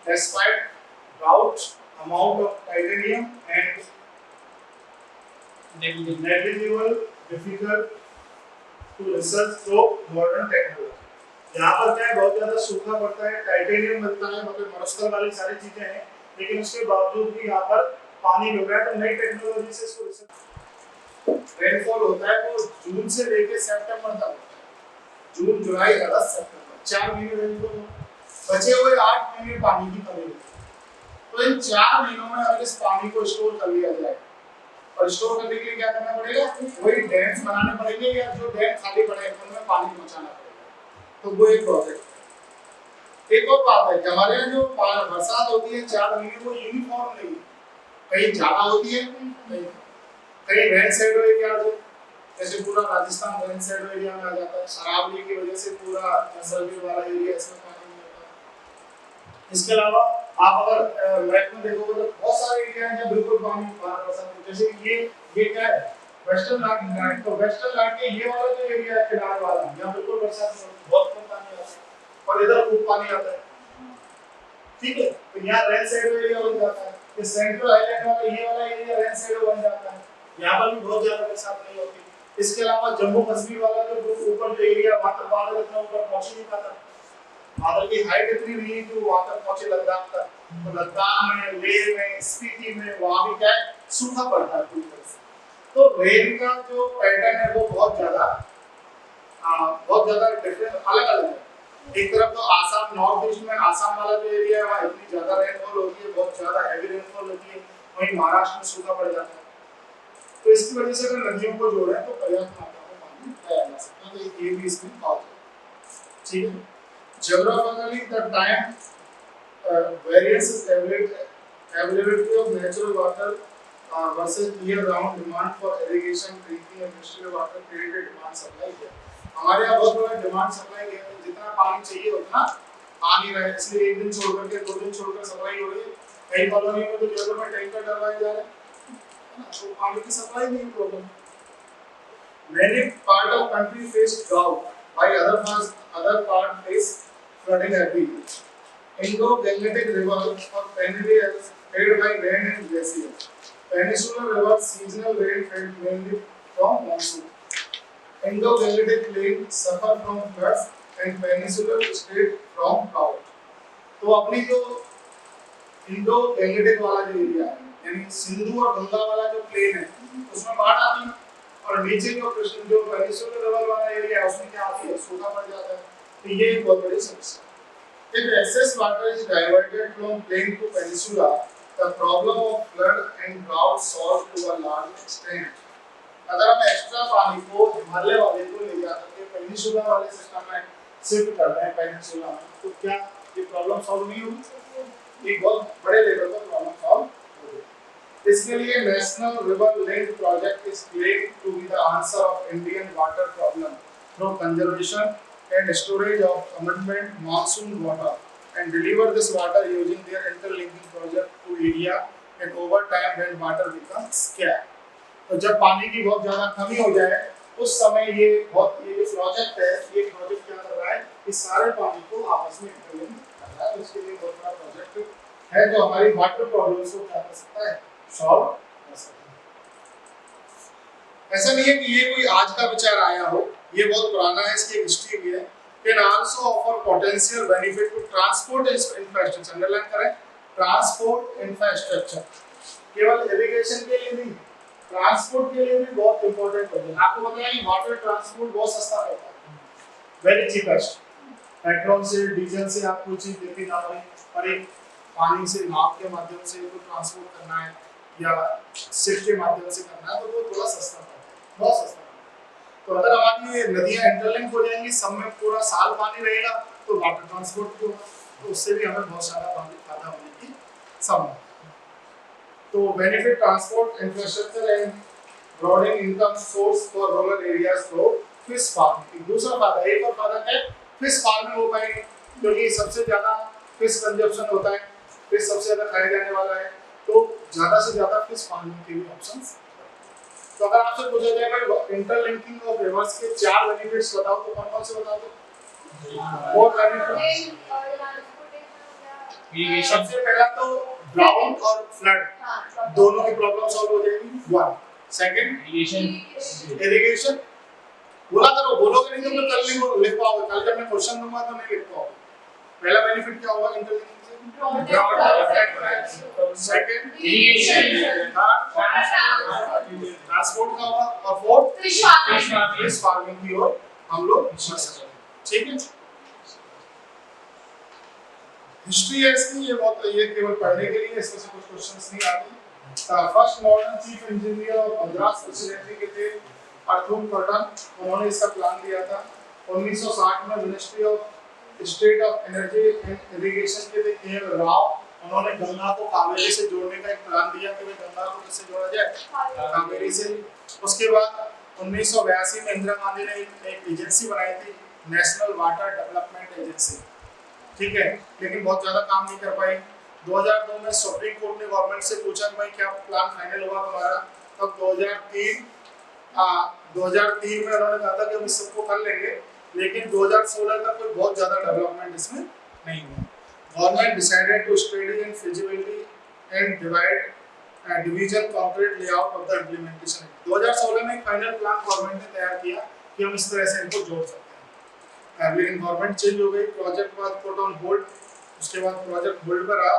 despite drought, amount of titanium and negligible difficult to research through modern technology। यहाँ पर क्या है, बहुत ज़्यादा सूखा पड़ता है, टाइटेनियम मिलता है, मतलब मरस्कल वाली सारी चीजें हैं, लेकिन उसके बावजूद भी यहाँ पर पानी मिल रहा है, तो नई टेक्नोलॉजी से इसको रिसर्च। रेनफॉल होता है वो जून से लेकर सितंबर तक, जून जुलाई अगस्त सितंबर 4 महीने रेनफॉल, बचे हुए 8 महीने पानी की कमी है। तो इन 4 महीनों में अगर इस पानी को स्टोर कर लिया जाए, और स्टोर करने के लिए क्या करना पड़ेगा, वही डैम्स बनाने पड़ेंगे या जो डैम खाली पड़े हैं उनमें पानी पहुंचाना पड़ेगा। तो वो एक प्रोजेक्ट। एक और बात है कि हमारे यहाँ जो बरसात होती है 4 महीने, वो यूनिफॉर्म नहीं है, कहीं ज्यादा होती है, कहीं रेन शेडो एरिया, जैसे पूरा राजस्थान रेन शेडो एरिया में आ जाता है, अरावली की वजह से पूरा जैसलमेर वाला एरिया इसमें पानी नहीं होता। इसके अलावा आप अगर मैप में देखोगे तो बहुत सारे एरिया हैं जहाँ बिल्कुल पानी बरसात, जैसे ये क्या है, वेस्टर्न घाट, तो वेस्टर्न घाट के ये वाला जो एरिया है किनारे वाला, यहाँ बिल्कुल बरसात बहुत कम पानी आता है और इधर खूब पानी आता है, ठीक है। तो यहाँ रेन शेडो एरिया बन जाता है, ये सेंट्रल आइलैंड वाला ये वाला एरिया रेन शेडो बन जाता है, यहाँ पर भी बहुत ज्यादा बरसात नहीं होती। इसके अलावा जम्मू कश्मीर वाला जो ऊपर जो एरिया, वहां तक बादल इतना ऊपर पहुंच नहीं पाता, बादल की हाइट इतनी नहीं है कि वहां तक पहुंचे लद्दाख तक, तो लद्दाख में, लेह में, स्पीति में वहां भी क्या है, सूखा पड़ता है पूरी तरह से। तो रेन का जो पैटर्न है वो बहुत ज्यादा डिफरेंट, अलग अलग है। एक तरफ तो आसाम, नॉर्थ ईस्ट में आसाम वाला जो एरिया है वहाँ इतनी ज्यादा रेनफॉल होती है, बहुत ज्यादा हैवी रेनफॉल होती है, वहीं महाराष्ट्र में सूखा पड़ जाता है। तो इसकी वजह से अगर नदियों को जोड़ें तो पर्याप्त मात्रा में पानी पाया जा सकता है। तो ये भी इसमें बात है, ठीक है। Geographically, the time variance is availability of natural water versus year-round demand for irrigation, drinking, and industrial water created demand supply है। हमारे यहाँ बहुत बड़ा डिमांड सप्लाई है, तो जितना पानी चाहिए उतना पानी रहे, इसलिए एक दिन छोड़ करके 2 दिन छोड़कर सप्लाई हो रही है। कई कॉलोनियों में तो जगह में टैंकर डलवाए जा रहे हैं, तो पानी की सप्लाई नहीं problem. Many part of country face drought, while other part face flooding every year. Indo-Gangetic River or perennials fed by rain and glacier. Peninsular River seasonal rain fed mainly from monsoon. Indo-Gangetic Plain suffer from floods and peninsular state from drought. तो अपनी जो Indo Gangetic वाला जो area है, यानी सिंधु और गंगा वाला जो प्लेन है, उसमें बाढ़ आती है, और नीचे जो कृष्ण जो पेनिसुलर लेवल वाला एरिया है उसमें क्या आती है, सूखा पड़ जाता है। तो ये एक बहुत बड़ी समस्या है। If excess water is diverted from plain to peninsula, the problem of flood and drought solved to a large extent. अगर हम एक्स्ट्रा पानी को हिमालय वाले को ले जाकर के पेनिनसुला वाले सिस्टम में शिफ्ट कर रहे हैं पेनिनसुला में, तो क्या ये प्रॉब्लम सॉल्व नहीं होगी? ये बहुत बड़े लेवल पर प्रॉब्लम सॉल्व होगी। इसके लिए national river link project is claimed to be the answer of Indian water problem through conservation and storage of abundant monsoon water and deliver this water using their interlinking project to area and over time when water becomes scarce. तो जब पानी की बहुत ज़्यादा कमी हो जाए उस समय ये जो प्रोजेक्ट है, ये प्रोजेक्ट क्या कर रहा है, इस सारे पानी को आपस में इंटरलिंक कर रहा है। उसके लिए बहुत बड़ा प्रोजेक्ट है जो हमारी वाटर प्रॉब्लम्स को क्या कर सकता है, सॉल्व कर सकता है। ऐसा नहीं है कि ये कोई आज का विचार आया हो, ये बहुत पुराना है, इसकी हिस्ट्री भी है। Can also offer potential benefit to transport infrastructure. Underline करें, ट्रांसपोर्ट इंफ्रास्ट्रक्चर। केवल इरिगेशन के लिए नहीं, ट्रांसपोर्ट के लिए भी बहुत इंपॉर्टेंट होता है। आपको पता है कि वाटर ट्रांसपोर्ट बहुत सस्ता होता है, वेरी चीपेस्ट। पेट्रोल से, डीजल से आप कोई चीज लेके जा रहे हैं, और एक पानी से, नाव के माध्यम से कोई ट्रांसपोर्ट करना है या शिप के माध्यम से करना है, तो वो थोड़ा सस्ता होता है, बहुत सस्ता। तो अगर हमारी नदियां इंटरलिंक हो जाएंगी, सब में पूरा साल पानी रहेगा, तो वाटर ट्रांसपोर्ट भी होगा, तो उससे भी हमें बहुत सारा पानी फायदा होने की संभावना। तो benefit transport infrastructure and broadening income source for rural areas through fish farming. दूसरा फायदा, एक और फायदा है, फिश फार्मिंग हो पाएगी, क्योंकि सबसे ज्यादा फिश कंजप्शन होता है, फिश सबसे ज्यादा खाया जाने वाला है, तो ज्यादा से ज्यादा फिश फार्मिंग के भी ऑप्शंस। तो अगर आपसे पूछा जाए भाई इंटरलिंकिंग ऑफ रिवर्स के 4 बेनिफिट्स बताओ, तो कौन-कौन से बताओ? तो 4 बेनिफिट्स। इरिगेशन सबसे पहला तो ड्राउट और फ्लड दोनों की प्रॉब्लम सॉल्व हो जाएगी, 1। सेकंड इरिगेशन बोला करो, बोलोगे नहीं तो मैं कल नहीं लिख पाओगे, कल जब मैं क्वेश्चन दूंगा तो नहीं लिख पाओगे। पहला बेनिफिट क्या होगा इंटरलिंकिंग से? ड्राउट और सेकंड इरिगेशन, ट्रांसपोर्ट का होगा, और फोर्थ फिश फार्मिंग की ओर हम लोग बढ़ सकते हैं। ठीक है, हिस्ट्री है इसकी, ये केवल पढ़ने के लिए, इसमें से कुछ क्वेश्चंस नहीं आते। फर्स्ट मॉडर्न चीफ इंजीनियर और मद्रास प्रेसिडेंसी के थे अर्थुन कॉटन, उन्होंने इसका प्लान दिया था। 1960 में ministry of state of energy and irrigation के थे के.एल. राव, उन्होंने गंगा को कावेरी से जोड़ने का एक प्लान दिया कि गंगा को किससे जोड़ा जाए, कावेरी से। उसके बाद 1982 में इंदिरा गांधी ने एक एजेंसी बनाई थी, नेशनल वाटर डेवलपमेंट एजेंसी, ठीक है, लेकिन बहुत ज्यादा काम नहीं कर पाई। 2002 में सुप्रीम कोर्ट ने गवर्नमेंट से पूछा कि भाई क्या प्लान फाइनल हुआ तुम्हारा, तब 2003 में उन्होंने कहा था कि हम इस सबको कर लेंगे, लेकिन 2016 तक कोई बहुत ज्यादा डेवलपमेंट इसमें नहीं हुआ। Government decided to study in feasibility and division concrete layout of the implementation. 2016 में एक फाइनल प्लान गवर्नमेंट ने तैयार किया कि हम इस तरह से इनको जोड़ सकते हैं। लेकिन गवर्नमेंट चेंज हो गई, प्रोजेक्ट बाद पुट ऑन होल्ड, उसके बाद प्रोजेक्ट होल्ड पर रहा।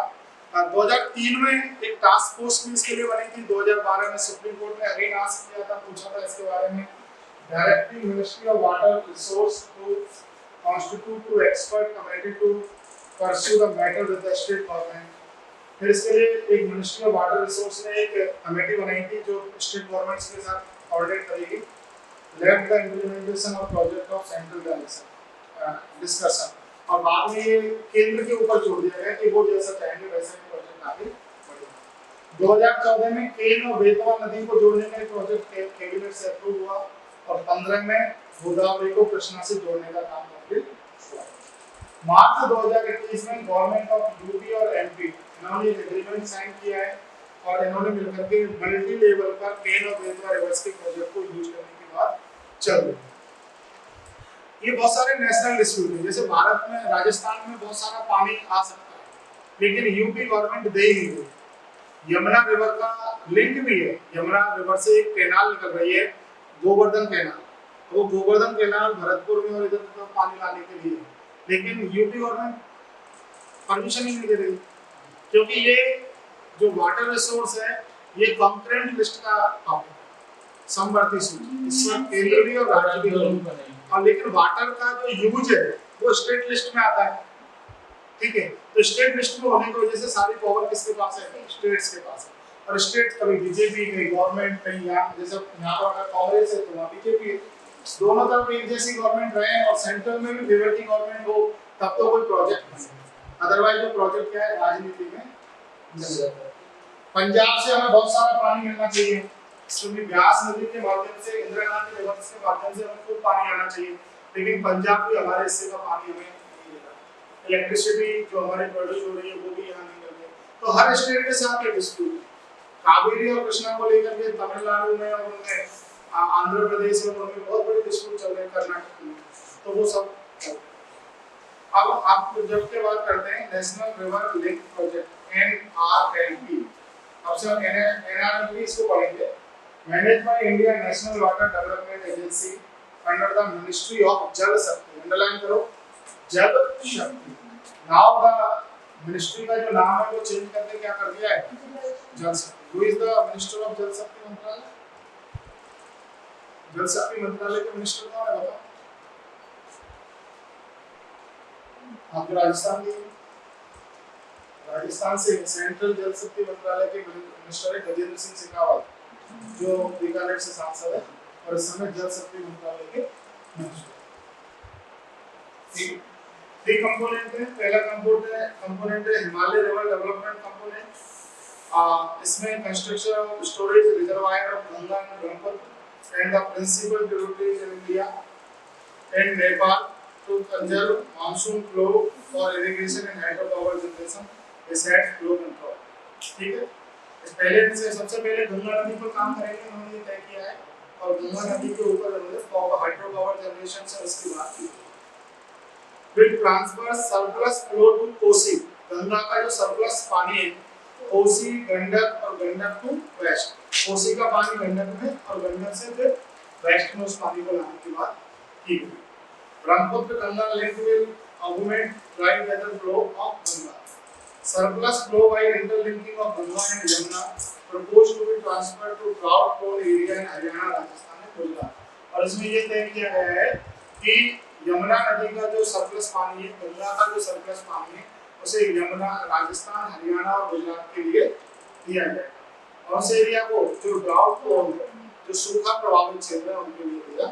2003 में एक टास्क फोर्स भी इसके लिए बनी थी। 2012 में सुप्रीम कोर्ट ने अगेन आस्क किया था, पूछा था इसके बारे में, directing ministry of water resource to constitute to expert committee to pursue the matter with the state government. फिर इसके लिए एक मिनिस्ट्री ऑफ वाटर रिसोर्स ने एक कमेटी बनाई थी जो स्टेट गवर्नमेंट्स के साथ कोऑर्डिनेट करेगी। Left the implementation of project of central direction discussion, और बाद में ये केंद्र के ऊपर छोड़ दिया गया कि वो जैसा चाहेंगे वैसा ही प्रोजेक्ट आगे बढ़ेगा। 2014 में केन और बेतवा नदी को जोड़ने का एक प्रोजेक्ट कैबिनेट से अप्रूव हुआ, और 15 में गोदावरी को कृष्णा से जोड़ने का काम कंप्लीट हुआ। मार्च 2021 में गवर्नमेंट ऑफ यूपी और एमपी इन्होंने एक एग्रीमेंट साइन किया है, और इन्होंने मिलकर के मल्टी लेवल पर केन और बेतवा रिवर्स के प्रोजेक्ट को यूज करने की बात चल रही है। ये बहुत सारे नेशनल डिस्प्यूट है, जैसे भारत में राजस्थान में बहुत सारा पानी आ सकता है, लेकिन यूपी गवर्नमेंट दे ही नहीं रही। यमुना रिवर का लिंक भी है, यमुना रिवर से एक कैनाल निकल रही है, गोवर्धन कैनाल, वो गोवर्धन कैनाल भरतपुर में और इधर तक पानी लाने के लिए, लेकिन यूपी गवर्नमेंट परमिशन ही नहीं दे रही, क्योंकि ये जो वाटर रिसोर्स है ये कंकरेंट लिस्ट का टॉपिक है, समवर्ती सूची, इसमें केंद्र भी और राज्य भी दोनों, और लेकिन वाटर का जो यूज है वो स्टेट लिस्ट में आता है, ठीक है। तो स्टेट लिस्ट में होने की वजह से सारी पावर किसके पास है? स्टेट्स के पास है, और स्टेट कभी बीजेपी, कहीं गवर्नमेंट, कहीं यहाँ, जैसे यहाँ पर अगर कांग्रेस है तो वहाँ बीजेपी है, दोनों तरफ एक जैसी गवर्नमेंट रहे और सेंट्रल में भी फेवर की गवर्नमेंट हो, तब तो कोई प्रोजेक्ट बने, अदरवाइज वो प्रोजेक्ट क्या है, राजनीति में चल जाता है। पंजाब से हमें बहुत सारा पानी मिलना चाहिए, क्योंकि ब्यास नदी के माध्यम से, इंदिरा गांधी रिवर्स के माध्यम से हमें खूब पानी आना चाहिए, लेकिन पंजाब भी हमारे हिस्से का पानी हमें नहीं मिल रहा। इलेक्ट्रिसिटी जो हमारी प्रोड्यूस हो रही है वो भी यहाँ नहीं मिल रही, तो हर स्टेट के साथ ये डिस्प्यूट है। कावेरी और कृष्णा को लेकर के तमिलनाडु में और उनमें आंध्र प्रदेश में उनमें बहुत बड़े डिस्प्यूट चल रहे हैं, कर्नाटक में, तो वो सब। अब आप जब के बात करते हैं national river link project NRLP, अब से हम NRLP इसको पढ़ेंगे, manage by India national water development agency under the ministry of जल शक्ति, अंडरलाइन करो, जल शक्ति। नाउ द मिनिस्ट्री का जो नाम है वो चेंज करके क्या कर दिया है, जल शक्ति। Who is the minister of जल शक्ति मंत्रालय? जल शक्ति मंत्रालय के मिनिस्टर कौन है बताओ? आप राजस्थान के, राजस्थान से सेंट्रल जल शक्ति मंत्रालय के मिनिस्टर है गजेंद्र सिंह शेखावत, जो बीकानेर से सांसद है और इस समय जल शक्ति मंत्रालय के मिनिस्टर। तीन कंपोनेंट है, पहला कंपोनेंट है हिमालय रिवर डेवलपमेंट कंपोनेंट। इसमें construction of storage reservoir of Ganga and Brahmaputra and the principal tributaries in India and Nepal to conserve monsoon flow for irrigation and hydropower generation besides flow control, ठीक है। इस पहले से सबसे पहले गंगा नदी पर काम करेंगे, उन्होंने ये तय किया है, और गंगा नदी के ऊपर उन्होंने हाइड्रोपावर जनरेशन से उसकी बात की। Will transfer surplus flow to Kosi, Ganga का जो सरप्लस पानी है कोसी, गंडक और गंडक टू वेस्ट, कोसी का पानी गंडक में और गंडक से फिर वेस्ट में उस पानी को लाने की बात की गई। Brahmaputra Ganga link will augment dry weather flow of Ganga. Surplus flow by interlinking of Ganga and Yamuna proposed to be transferred to drought prone area in Haryana, Rajasthan and Gujarat. और इसमें ये तय किया गया है कि यमुना नदी का जो सरप्लस पानी है, गंगा का जो सरप्लस पानी है, उसे यमुना, राजस्थान, हरियाणा और गुजरात के लिए दिया जाएगा, और उस एरिया को जो ड्राउट प्रोन है, जो सूखा प्रभावित क्षेत्र है, उनके लिए दिया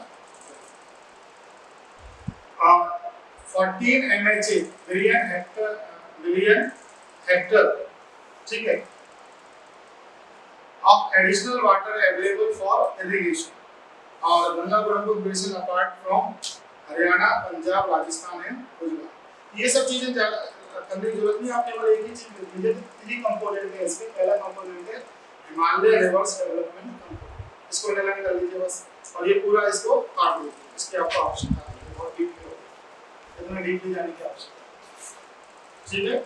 14 MHA मिलियन हेक्टर, ठीक है, of additional water available for irrigation और Ganga Brahmaputra basin apart from Haryana, Punjab, Rajasthan and Gujarat. ये सब चीजें करने की जरूरत नहीं, आप केवल एक ही चीज लिख लीजिए। तीन कंपोनेंट है इसके, पहला कंपोनेंट है हिमालय रिवर्स डेवलपमेंट कंपोनेंट, इसको अंडरलाइन कर लीजिए बस, और ये पूरा इसको काट दीजिए, इसके आपको आवश्यकता है, बहुत डीप इतना डीपली जाने की आवश्यकता, ठीक है।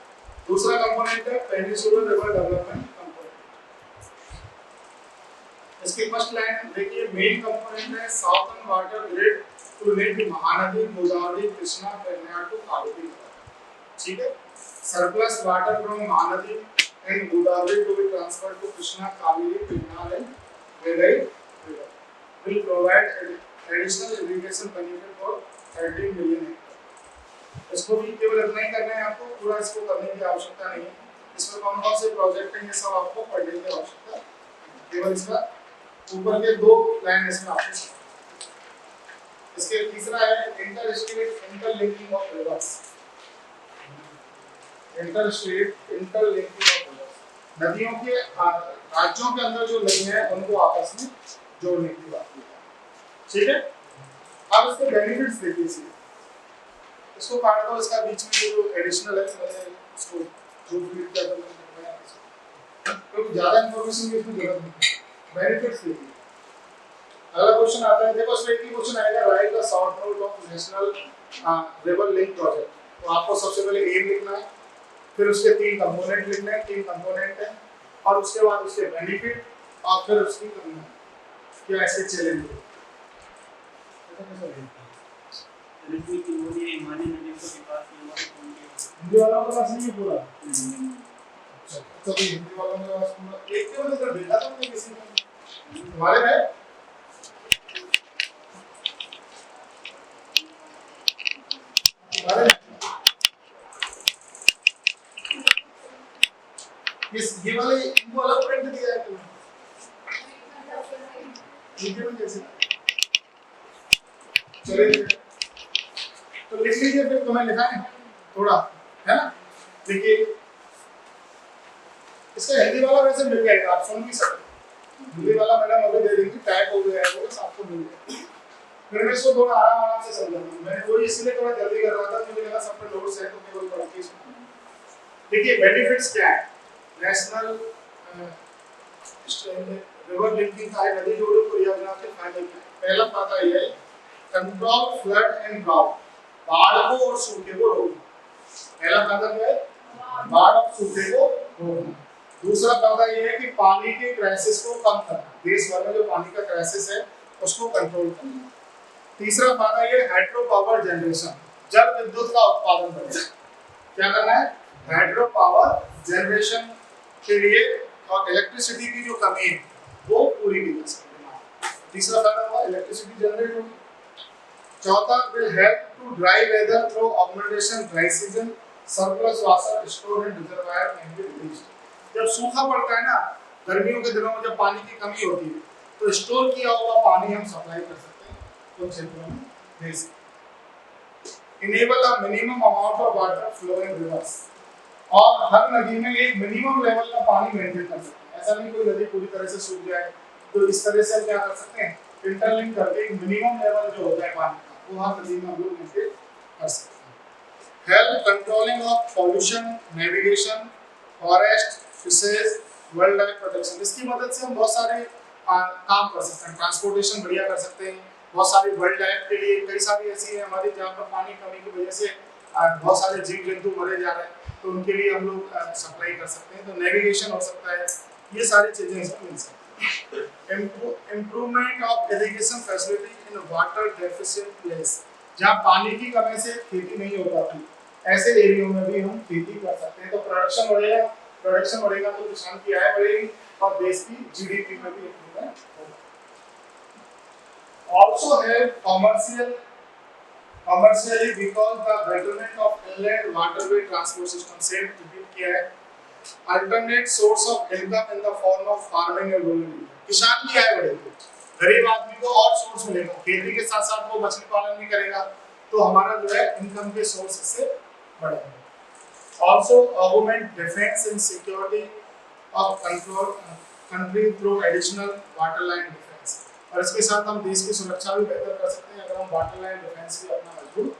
दूसरा कंपोनेंट है पेनिनसुलर रिवर डेवलपमेंट कंपोनेंट। इसकी फर्स्ट लाइन देखिए, मेन कंपोनेंट है southern water grid to link Mahanadi, Godavari, Krishna, Pennar to Kaveri. ठीक है, surplus water from Mahanadi and Godavari to be transferred to Krishna, Kaveri, Pennar and Vellai river will provide additional irrigation benefit for 13 million hectare। इसको भी केवल इतना ही करना है आपको, पूरा इसको करने की आवश्यकता नहीं है। इसमें कौन कौन से प्रोजेक्ट हैं ये सब आपको पढ़ने की आवश्यकता है, केवल इसका ऊपर के 2 लाइन इसमें आपको। इसके तीसरा है inter state interlinking of reverse. Inter state interlinking of reverse, नदियों के राज्यों के अंदर जो नदियां हैं उनको आपस में जोड़ने की बात की है। ठीक है, अब इसके बेनिफिट्स देखिए। इसको काट दो, इसका बीच में ये जो एडिशनल है मैंने इसको जो भी क्या करना है, क्योंकि ज्यादा इंफॉर्मेशन की इसमें जरूरत नहीं है। बेनिफिट्स देखिए। अगला क्वेश्चन आता है, देखो इसमें एक ही क्वेश्चन आएगा, right the short note of national river link project. तो आपको सबसे पहले एम लिखना है, फिर उसके 3 कंपोनेंट लिखने हैं, 3 कंपोनेंट हैं, और उसके बाद उसके बेनिफिट और फिर उसकी क्या ऐसे चैलेंज है। हिंदी वालों का पास नहीं है पूरा। अच्छा, तो हिंदी वालों के पास पूरा एक के बाद भेजा था मैंने किसी को तुम्हारे में। ये वाले इनको अलग प्रिंट दिया है तुम्हें, लिखे में कैसे? चलिए तो लिख लीजिए, फिर तुम्हें लिखा है थोड़ा, है ना? देखिए इसका हिंदी वाला वैसे मिल जाएगा, आप सुन भी सकते। हिंदी वाला मैडम अभी दे देंगी, टाइप हो गया है वो, बस आपको मिल जाएगा। फिर मैं इसको थोड़ा आराम से समझाऊंगा। मैं वो इसलिए थोड़ा जल्दी कर रहा था, मुझे लगा सब पे नोट्स है तो केवल पढ़ के सुनना। देखिए बेनिफिट्स क्या है। नेशनल रिवर लिंकिंग का नदी जोड़ों को योजना के फायदे क्या है। पहला फायदा ये है कंट्रोल फ्लड एंड ड्राउट, बाढ़ को और सूखे को रोकना। पहला फायदा क्या है, बाढ़ और सूखे को रोकना। दूसरा फायदा ये है कि पानी के क्राइसिस को कम करना, देश भर में जो पानी का क्राइसिस है उसको कंट्रोल करना। तीसरा फायदा ये हाइड्रो पावर जनरेशन, जल विद्युत का उत्पादन करना। क्या करना है, हाइड्रो पावर जनरेशन के लिए और इलेक्ट्रिसिटी की जो कमी है वो पूरी की जा सकती है। तीसरा फायदा हुआ इलेक्ट्रिसिटी जनरेट होगी। चौथा will help to dry weather through augmentation dry season, surplus water store in reservoir can be released. जब सूखा पड़ता है ना, गर्मियों के दिनों में जब पानी की कमी होती है तो स्टोर किया हुआ पानी हम सप्लाई कर सकते हैं उन क्षेत्रों में दे सकते हैं। Enable a minimum amount of water flow in reverse, और हर नदी में एक मिनिमम लेवल का पानी मेंटेन कर सकते हैं। ऐसा नहीं कोई नदी पूरी तरह से सूख जाए, तो इस तरह से क्या कर सकते हैं, इंटरलिंक करके एक मिनिमम लेवल जो होता है पानी का वो हर नदी में हम लोग मेंटेन कर सकते हैं। Help controlling of pollution, navigation, forest, fishes, wild life protection. इसकी मदद से हम बहुत सारे काम कर सकते हैं, ट्रांसपोर्टेशन बढ़िया कर सकते हैं। बहुत सारी वाइल्ड लाइफ के लिए कई सारी ऐसी है हमारी जहाँ पर पानी कमी की वजह से बहुत सारे जीव जंतु मरे जा रहे हैं, तो उनके लिए हम लोग सप्लाई कर सकते हैं। तो नेविगेशन हो सकता है, ये सारी चीजें इसमें मिल सकती हैं। Improvement of irrigation facility in water deficient place, जहाँ पानी की कमी से खेती नहीं हो पाती, ऐसे एरियो में भी हम खेती कर सकते हैं। तो प्रोडक्शन बढ़ेगा तो किसान की आय बढ़ेगी और देश की जीडीपी में भी इम्प्रूवमेंट होगा। Also help commercially because the betterment of inland waterway transport system से रिपीट किया है। Alternate source of income in the form of farming and rural area, किसान की आय बढ़ेगी, गरीब आदमी को और सोर्स मिलेगा, खेती के साथ साथ वो मछली पालन भी करेगा, तो हमारा जो है इनकम के सोर्स से बढ़ेगा। Also augment defense and security of country through additional waterline defense, और इसके साथ हम देश की सुरक्षा भी बेहतर कर सकते हैं अगर हम वाटर लाइन डिफेंस भी अपना मजबूत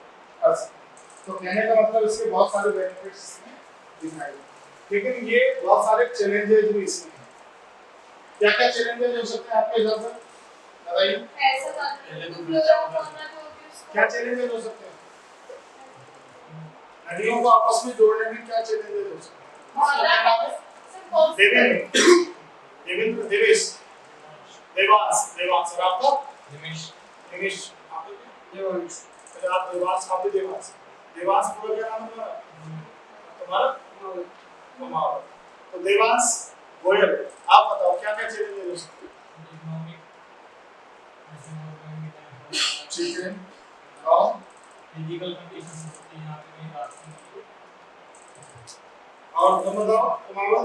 कर सकते हैं। तो कहने का मतलब इसके बहुत सारे बेनिफिट्स इसमें दिखाई देते, लेकिन ये बहुत सारे चैलेंजेस भी इसमें हैं। क्या क्या चैलेंजेस हो सकते हैं आपके हिसाब से बताइए? क्या चैलेंजेस हो सकते हैं नदियों को आपस में जोड़ने में? क्या चैलेंजेस हो सकते हैं? देवेश, देवांश और आपका निमिष। देवांश। आप देवांश, आप भी देवांश। देवांश पूरा क्या नाम है तुम्हारा? कुमार। तो देवांश गोयल, आप बताओ क्या क्या चैलेंज है उसके? ठीक है, और फिजिकल कंडीशन होती है यहाँ पे कहीं रास्ते में। और तुम बताओ तुम्हारा?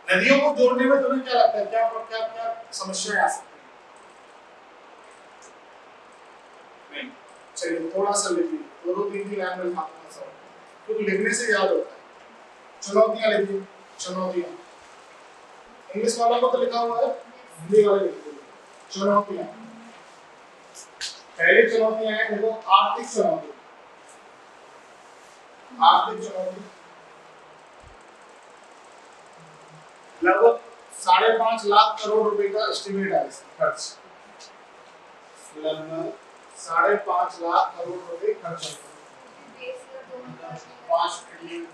नदियों को जोड़ने में तुम्हें क्या लगता है, क्या क्या क्या समस्याएं आ सकती हैं? नहीं, चलिए थोड़ा सा लिखिए, दो दो तीन तीन लाइन में लिखना सब, क्योंकि लिखने से याद होता है। चुनौतियां लिखिए, चुनौतियां। इंग्लिश वालों को तो लिखा हुआ है, हिंदी वाले लिखिए चुनौतियां। पहली चुनौतियां हैं देखो, आर्थिक चुनौती। आर्थिक चुनौती लगभग 5.5 लाख करोड़ रुपए का एस्टिमेट है इसका खर्च। लगभग 5.5 लाख करोड़ रुपए खर्च होंगे। 5 ट्रिलियन,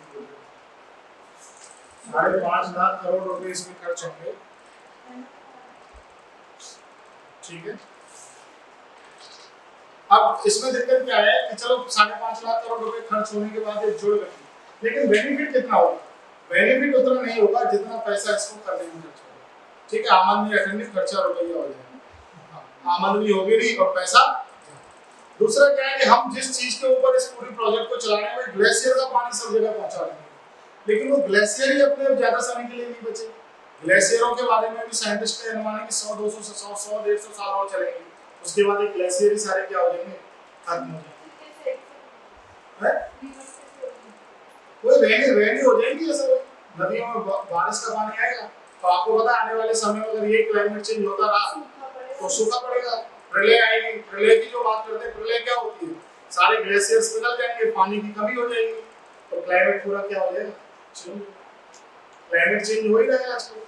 5.5 लाख करोड़ रुपए इसमें खर्च होंगे। ठीक है, अब इसमें दिक्कत क्या है कि चलो 5.5 लाख करोड़ रुपए खर्च होने के बाद ये जुड़ गए, लेकिन बेनिफिट कितना होगा? बेनिफिट उतना नहीं होगा जितना पैसा इसको करने में खर्च होगा। ठीक है, आमदनी अटेंडिंग खर्चा रुपया हो जाएगा, आमदनी होगी नहीं और पैसा। दूसरा क्या है कि हम जिस चीज के ऊपर इस पूरी प्रोजेक्ट को चला रहे हैं, ग्लेशियर का पानी सब जगह पहुंचा रहे हैं, लेकिन वो ग्लेशियर ही अपने ज्यादा समय के लिए नहीं बचे। ग्लेशियरों के बारे में भी साइंटिस्ट का अनुमान है कि 100 200 से 100 150 साल और चलेंगे, उसके बाद ये ग्लेशियर ही सारे क्या हो जाएंगे, खत्म हो जाएंगे। कोई रेनी रेनी हो जाएगी ऐसे, नदियों में बारिश का पानी आएगा, तो आपको पता है आने वाले समय में अगर ये क्लाइमेट चेंज होता रहा तो सूखा पड़ेगा, प्रलय आएगी। प्रलय की जो बात करते हैं, प्रलय क्या होती है, सारे ग्लेशियर्स पिघल जाएंगे, पानी की कमी हो जाएगी, तो क्लाइमेट पूरा क्या हो जाएगा, चेंज। क्लाइमेट चेंज हो ही रहा है आजकल।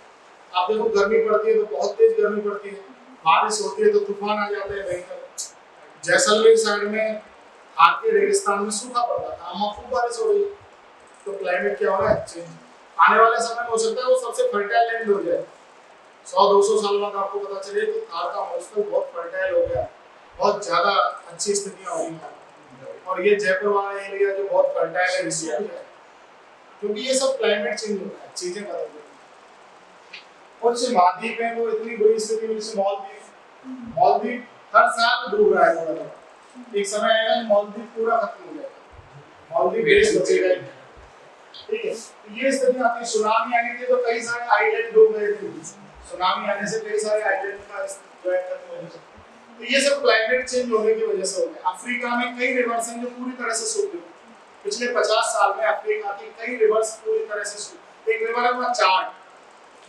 आप देखो गर्मी पड़ती है तो बहुत तेज गर्मी पड़ती है, बारिश होती है तो तूफान आ जाते हैं भयंकर। जैसलमेर साइड में हाथ के रेगिस्तान में सूखा पड़ता था, वहाँ खूब बारिश हो रही है, तो क्लाइमेट क्या हो रहा है, चेंज। आने वाले समय में हो सकता है वो सबसे फर्टाइल लैंड हो जाए, 100 200 साल बाद आपको पता चले कि थार का मौसम बहुत फर्टाइल हो गया, बहुत ज्यादा अच्छी स्थितियां हो गई, और ये जयपुर वाला एरिया जो बहुत फर्टाइल है इसी हो जाए, क्योंकि ये सब क्लाइमेट चेंज होता है, चीजें बदल रही हैं। और जैसे मालदीव है, वो इतनी बुरी स्थिति में, जैसे मालदीव, मालदीव हर साल डूब रहा है थोड़ा थोड़ा, एक समय आएगा मालदीव पूरा खत्म हो जाएगा, मालदीव देश बचेगा ही। ठीक है, तो ये स्थिति आती है। सुनामी आई थी तो कई सारे आइलैंड डूब गए थे, सुनामी आने से कई सारे आइलैंड का जो है खत्म हो गया। तो ये सब क्लाइमेट चेंज होने की वजह से हो गया। अफ्रीका में कई रिवर्स हैं जो पूरी तरह से सूख गए, पिछले 50 साल में अफ्रीका की कई रिवर्स पूरी तरह से सूख। एक रिवर है वहाँ चाड,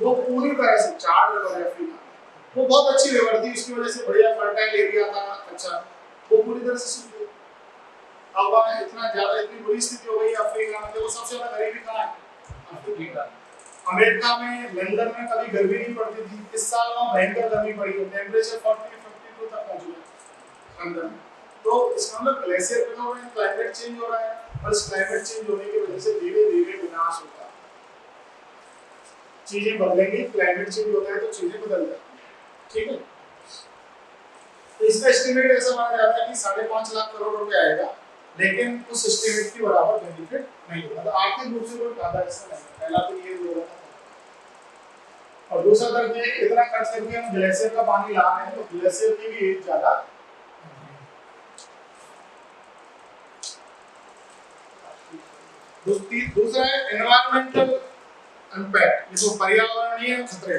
वो पूरी तरह से, चाड रिवर है अफ्रीका, वो बहुत अच्छी रिवर थी, उसकी वजह से बढ़िया फर्टाइल एरिया था, अच्छा, वो पूरी तरह से सूख गई। अब वहाँ इतना ज्यादा, इतनी बुरी स्थिति हो गई अफ्रीका में, देखो सबसे ज्यादा गरीबी कहाँ है, अफ्रीका। अमेरिका में, लंदन में कभी गर्मी नहीं पड़ती थी, इस साल वहाँ भयंकर गर्मी पड़ी है, टेम्परेचर 40-52 तक पहुंच गया लंदन में। तो इसका मतलब ग्लेशियर पिघल रहे हैं, क्लाइमेट चेंज हो रहा है, और इस क्लाइमेट चेंज होने की वजह से धीरे धीरे विनाश होता है, चीजें बदलेंगी, क्लाइमेट चेंज होता है तो चीजें बदल जाती हैं। ठीक है, तो इसका एस्टिमेट ऐसा माना जाता है कि 5.5 लाख करोड़ रुपए आएगा, लेकिन उस एस्टिमेट की बराबर बेनिफिट नहीं होगा, तो आर्थिक रूप से कोई फायदा इसका नहीं। पहला तो ये होगा, और दूसरा तरफ ये इतना खर्च करके हम ग्लेशियर का पानी ला रहे हैं, तो ग्लेशियर की भी एज ज्यादा। दूसरा है एनवायरमेंटल इम्पैक्ट, इसको पर्यावरणीय खतरे,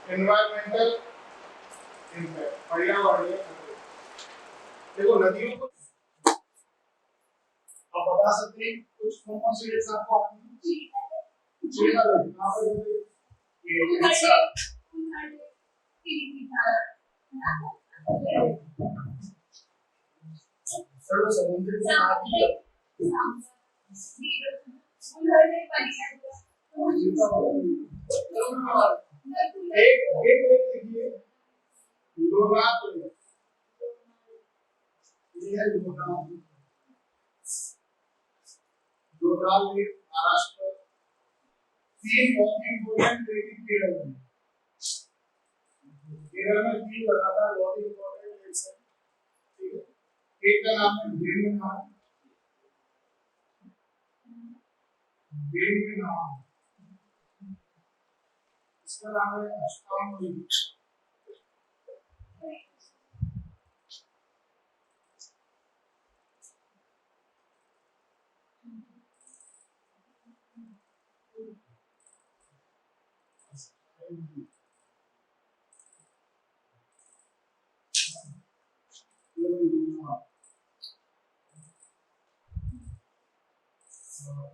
एनवायरमेंटल इम्पैक्ट, पर्यावरणीय खतरे। देखो नदियों को आप बता सकते हैं कुछ कौन कौन सी रेट्स आपको आती हैं? जी वाले कहां पे होते हैं? ये हिस्सा सर्व समुद्र के आती है, एक एक लेख लिखिए, लोनार, ये है लोनार, लोनार लेक महाराष्ट्र, 3 बहुत ही इंपोर्टेंट लेक है केरल में, मिरर में भी लगातार बहुत ही इंपॉर्टेंट लेंस है, ठीक है। एक का नाम है ग्रीन नाम, ग्रीन नाम, इसका नाम है अष्टांग।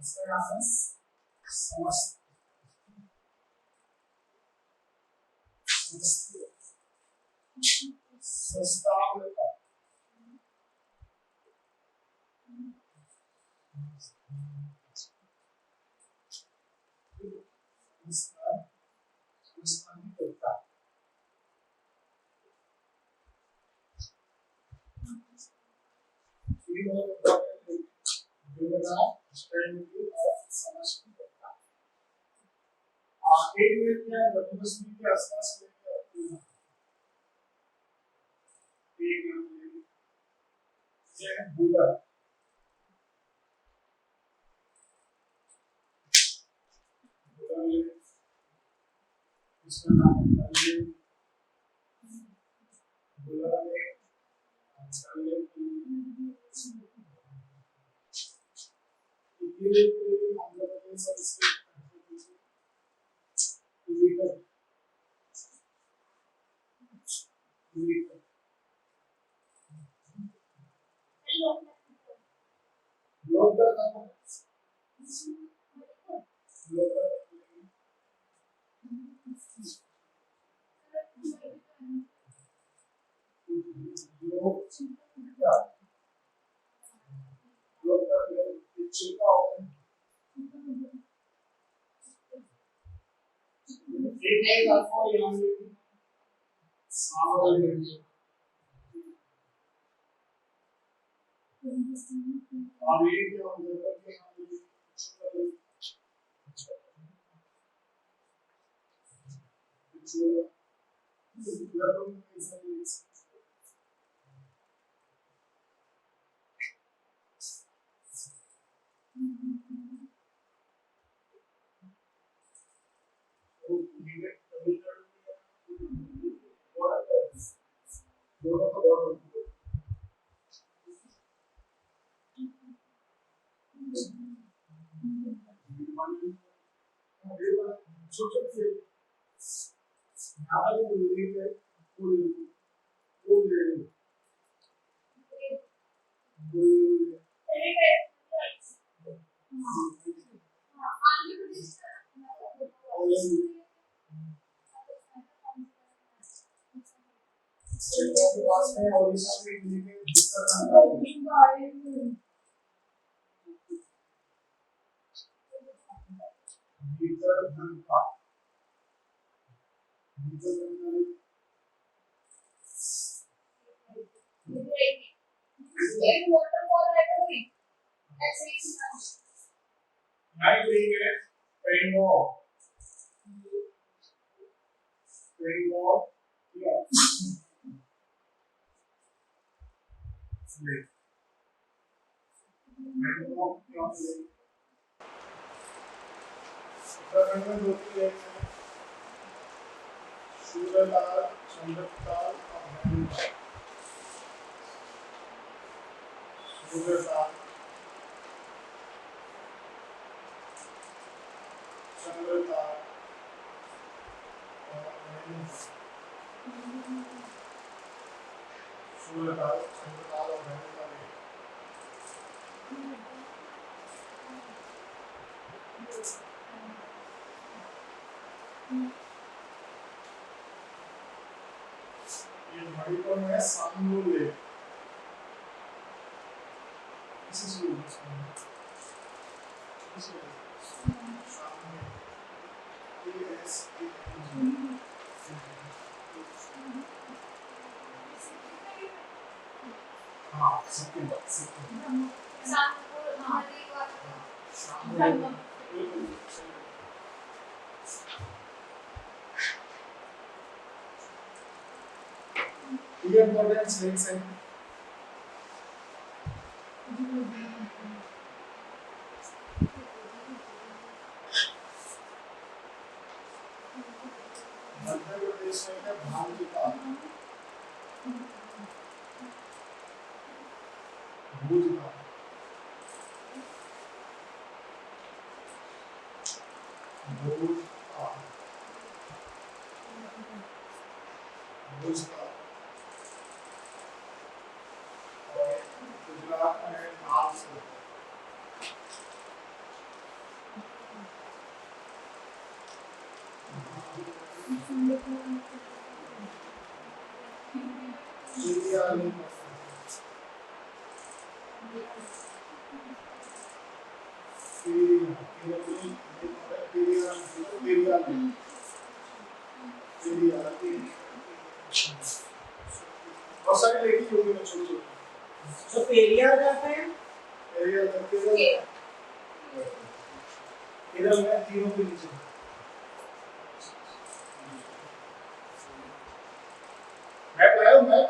इसका नाम है समस्त, सस्तावता, इसका सस्तावता, ये बहुत इंपॉर्टेंट है, जो ना स्ट्रेंथ और समस्त। एक मिनट में डब्ल्यूएसपी के आसपास लेके आते हैं, एक मिनट ये बुलर, इसका नाम है बुलर है, ये आंध्र प्रदेश और इसके और ये क्या होता है सूर्यलाल, चंद्रताल और भैरवताल, सूर्यलाल, चंद्रताल और भैरवताल, सूर्यलाल, चंद्रताल और भैरवताल। ये मणिपुर में सामू लेक, This is your हाँ सिक्किम ये इंपॉर्टेंस लिंक्स हैं। मध्य प्रदेश में है भांग की पात, भूज का, भूज का, भूज का, और गुजरात में है नाम से। बहुत सारी लेडी होगी ना छोटी छोटी। तो पेरियार जाता है एरिया केरल में तीनों के नीचे। मैप लाया मैं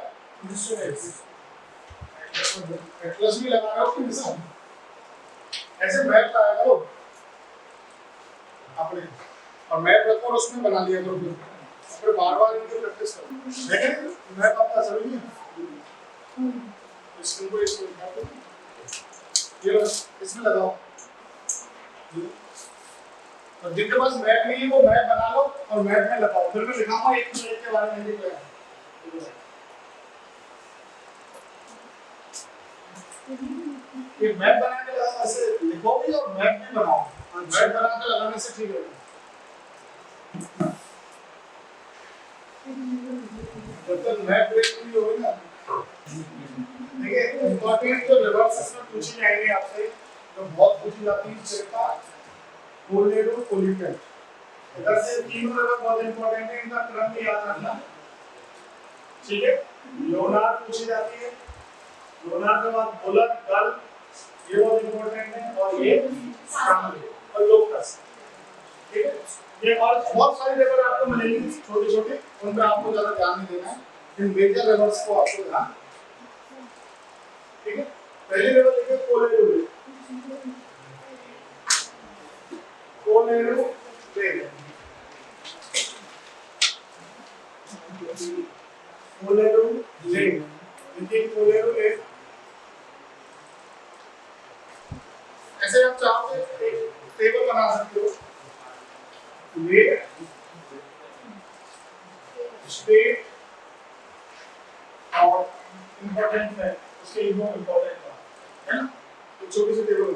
एटलस भी लगा रहा हूँ कि निशान ऐसे मैप लाया करो अपने, और मैप रखो और उसमें बना लिया करो, फिर बार-बार इनकी प्रैक्टिस करो। लेकिन मैप आपका जरूरी है, इसको ये लो, इसमें लगाओ। और जिनके पास मैप नहीं है वो मैप बना लो और मैप में लगाओ। फिर मैं दिखाऊंगा एक मिनट के बारे में लिख रहा ये मैप बना के लगाओ, ऐसे लिखो भी और मैप भी बनाओ, और मैप बना के लगाने से ठीक है। जब तक मैप ब्रेक नहीं होगी ना, देखिए इंपॉर्टेंट जो रिवर्स में पूछी जाएंगे आपसे, जो बहुत पूछी जाती है चेका कोलेडो कोलिकेट। इधर से तीनों रिवर बहुत इंपॉर्टेंट है, इनका क्रम भी याद रखना, ठीक है। लोनार पूछी जाती है, लोनार के बाद बोलर गल, ये बहुत इंपॉर्टेंट है, और ये सामने और लोकस, ठीक है। ये और बहुत सारी रिवर आपको मिलेंगी छोटी छोटी, उन पे आपको ज्यादा ध्यान नहीं देना है, इन मेजर रिवर्स को आपको ध्यान, ठीक है। पहली रिवर लिखिए कोलेडो, कोलेडो ले, कोलेडो ले, देखिए कोलेडो ले। ऐसे आप चाहो तो एक टेबल बना सकते हो, ले स्टेट और इंपॉर्टेंट है उसके लिए बहुत इंपॉर्टेंट है ना, तो छोटी सी टेबल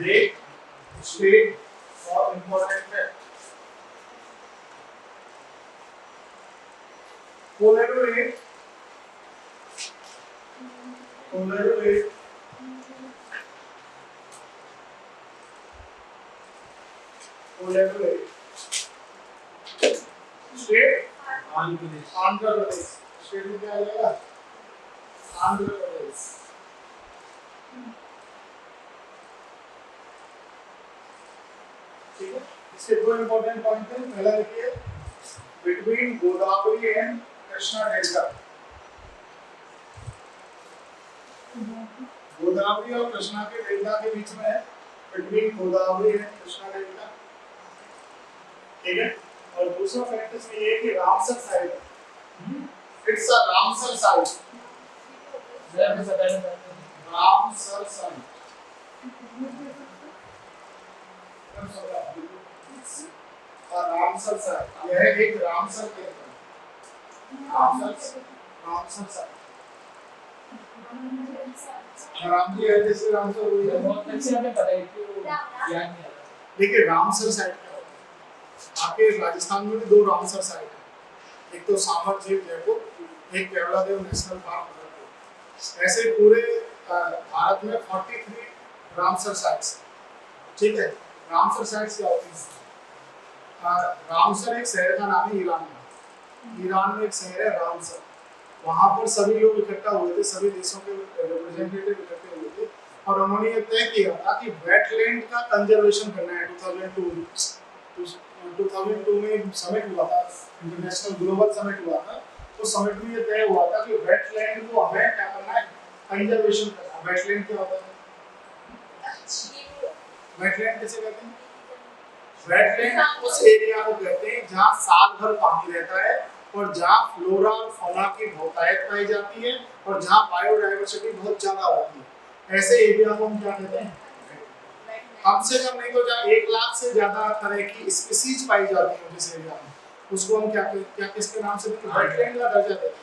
ले स्टेट और इंपॉर्टेंट है। कोलेडो ले, कोलेडो ले, कोलेडो ले, स्टेट आंध्र प्रदेश, स्टेट में क्या आएगा आंध्र प्रदेश, ठीक है। इसके दो इंपॉर्टेंट पॉइंट हैं, पहला लिखिए between Godavari and Krishna delta, Godavari और कृष्णा के डेल्टा के बीच में है, between Godavari and Krishna delta, ठीक है। और दूसरा फैक्ट इसमें ये है कि Ramsar site, it's a Ramsar site, Ramsar site, Ramsar site, यह एक रामसर केंद्र, रामसर साइट, राम जी है जैसे रामसर हुई है, बहुत अच्छे हमें पता है कि वो याद नहीं आता। देखिए रामसर साइट क्या होता है, आपके राजस्थान में भी दो रामसर साइट है, एक तो सामर झील जयपुर, एक केवलादेव नेशनल पार्क उदयपुर। ऐसे पूरे भारत में 43 रामसर साइट्स, ठीक है। रामसर साइट्स क्या होती है, रामसर एक शहर का नाम है ईरान में, ईरान में एक शहर है रामसर, वहाँ पर सभी लोग इकट्ठा हुए थे, सभी देशों के रिप्रेजेंटेटिव इकट्ठे हुए थे, और उन्होंने ये तय किया था कि वेटलैंड का कंजर्वेशन करना है। 2002 में समिट हुआ था, इंटरनेशनल ग्लोबल समिट हुआ था, तो समिट में ये तय हुआ था कि वेटलैंड को हमें क्या करना है, कंजर्वेशन करना है। वेटलैंड क्या होता है? वेटलैंड किसे कहते हैं? वेटलैंड उस एरिया को कहते हैं जहाँ साल भर पानी रहता है और जहाँ फ्लोरा और फौना की बहुतायत पाई जाती है और जहाँ बायोडायवर्सिटी बहुत ज्यादा होती है, ऐसे एरिया को हम क्या कहते हैं? कम से कम नहीं तो जहाँ 1 लाख से ज्यादा तरह की स्पीसीज पाई जाती है जिस एरिया में, उसको हम क्या किसके नाम से देते हैं? वेटलैंड का दर्जा देते हैं।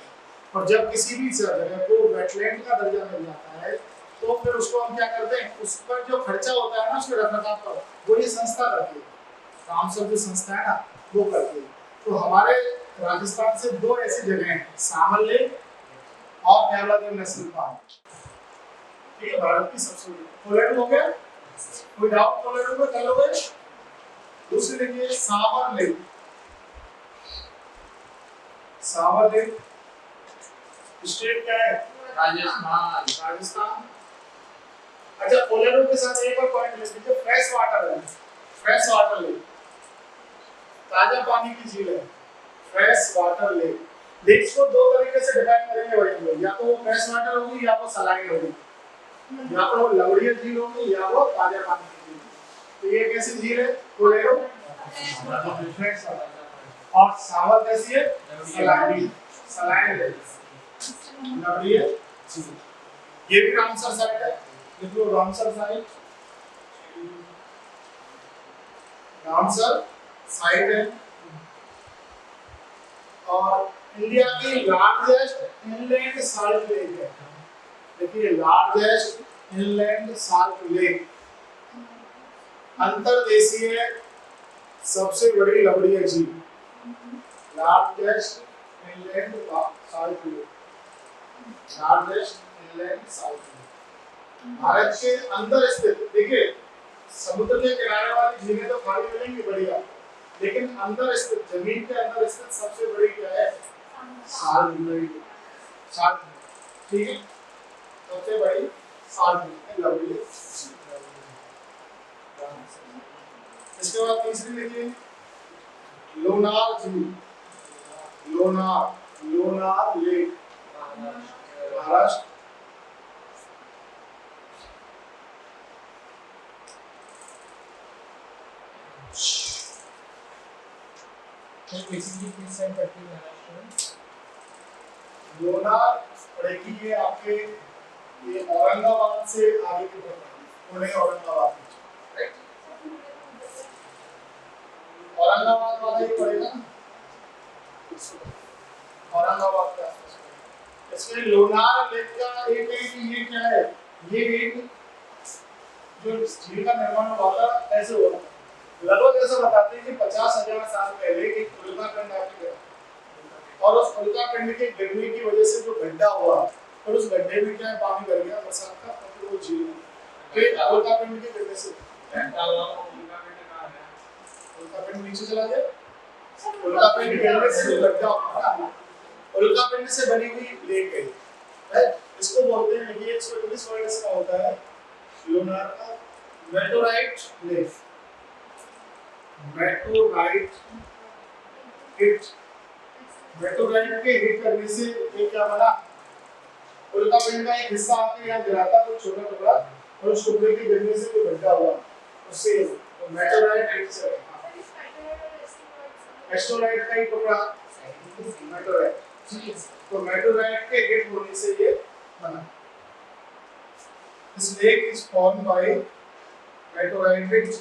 और जब किसी भी जगह को वेटलैंड का दर्जा मिल जाता है तो फिर उसको हम क्या करते हैं, उस पर जो खर्चा होता है ना उसके रखरखाव पर, वो ये संस्था करती है, काम सब जो संस्था है ना वो करती है। तो हमारे राजस्थान से 2 ऐसी जगह हैं, सामल लेक और कैवलादेव नेशनल पार्क। ठीक है, भारत की सबसे बड़ी। कोलेडो हो गया, कोई डाउट? कोलेडो में कर लोगे? दूसरी देखिए सावर लेक। सावर लेक स्टेट क्या है? राजस्थान। राजस्थान। अच्छा, कोलेडो के साथ एक और पॉइंट लिख लीजिए, फ्रेश वाटर है, फ्रेश वाटर लेक, ताजा पानी की झील है, फ्रेश वाटर लेक। लेक्स को 2 तरीके से डिफाइन करेंगे भाई हम लोग, या तो वो फ्रेश वाटर होगी या वो सलाइन होगी, या तो वो लवणीय झील होगी या वो ताजा पानी की झील। तो ये कैसी झील है? कोलेडो फ्रेश वाटर। और सावर कैसी है? सलाइन, सलाइन लेक, लवणीय झील। ये भी रामसर साइट है, लिख लो रामसर साइट, रामसर साइट है। और इंडिया की लार्जेस्ट इनलैंड साल्ट लेक है। देखिए, लार्जेस्ट इनलैंड साल्ट लेक, अंतर्देशीय सबसे बड़ी लवणीय झील, largest inland salt lake, largest inland salt lake. Bharat के अंदर स्थित, देखिए समुद्र के किनारे वाली झीलें तो खाली मिलेंगी बढ़िया, लेकिन अंदर स्थित, जमीन के अंदर स्थित सबसे बड़ी क्या है? Salt lake. साल्ट, ठीक है, सबसे बड़ी साल्ट लेक, लवणीय झील। इसके बाद तीसरी देखिए लोनार झील, लोनार, लोनार लेक, महाराष्ट्र। लोनार पड़ेगी ये आपके, ये औरंगाबाद से आगे की तरफ, पुणे औरंगाबाद, राइट? औरंगाबाद वाला ही पड़ेगा ना, औरंगाबाद का। इसमें लोनार लेक का एक है कि ये क्या है, ये एक जो झील का निर्माण हुआ था ऐसे हुआ था, लगभग ऐसा बताते हैं कि 50,000 साल पहले एक उल्का पिंड आपके गया और उस उल्का पिंड के गिरने की वजह से जो गड्ढा हुआ और उस गड्ढे में क्या है, पानी भर गया बरसात का, और फिर वो झील में फिर उल्का पिंड के गिरने से उल्का पिंड नीचे चला गया। उल्का पिंड गिरने से जो गड्ढा हुआ, उल्का पिंड से बनी हुई लेक है, इसको बोलते हैं, ये इसको इंग्लिश वर्ड इसका होता है लोनार का मेटोराइट लेक, मेटोराइट हिट। मेटोराइट के हिट करने से ये क्या बना, उल्का पिंड का एक हिस्सा आके यहाँ गिरा था, तो छोटा टुकड़ा, और उस टुकड़े के गिरने से जो गड्ढा हुआ उससे मेटोराइट हिट से, एस्टेरॉइड का ही टुकड़ा मेटोराइट, तो मेटोराइट के हिट होने से ये बना। This lake is formed by meteorite hits.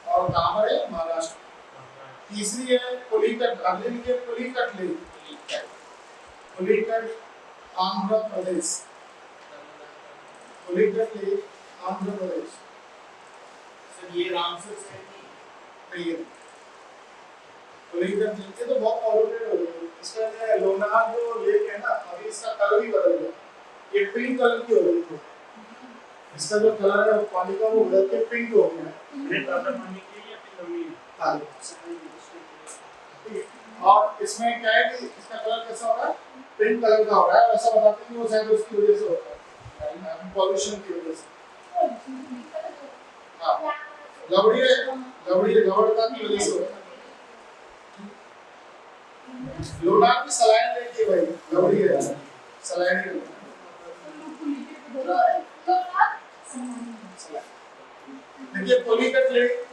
और कहाँ पर है? महाराष्ट्र। तीसरी है पुलिकट, अगले लिखे Pulicat lake, Pulicat Andhra Pradesh, Pulicat lake Andhra Pradesh. Sir ये रामसर से नहीं है, पुलिकट लेक तो बहुत पॉल्यूटेड हो गई। इसका जो है लोनार जो लेक है ना, अभी इसका कलर ही बदल गया, ये पिंक कलर की हो गई, इसका जो कलर है पानी का वो बदल के पिंक हो गया। ये ताजा पानी की या फिर लवणीय? और इसमें क्या है कि इसका कलर कैसा हो रहा है? पिंक कलर का हो रहा है। ऐसा बताते हैं कि वो शायद उसकी वजह से होता है, पॉल्यूशन की वजह से। हाँ, लवड़ी लवड़ता की वजह से होता है। लोनार की सलाइन लेके भाई लवड़ी है सलाइन देखिए पोलीकट lake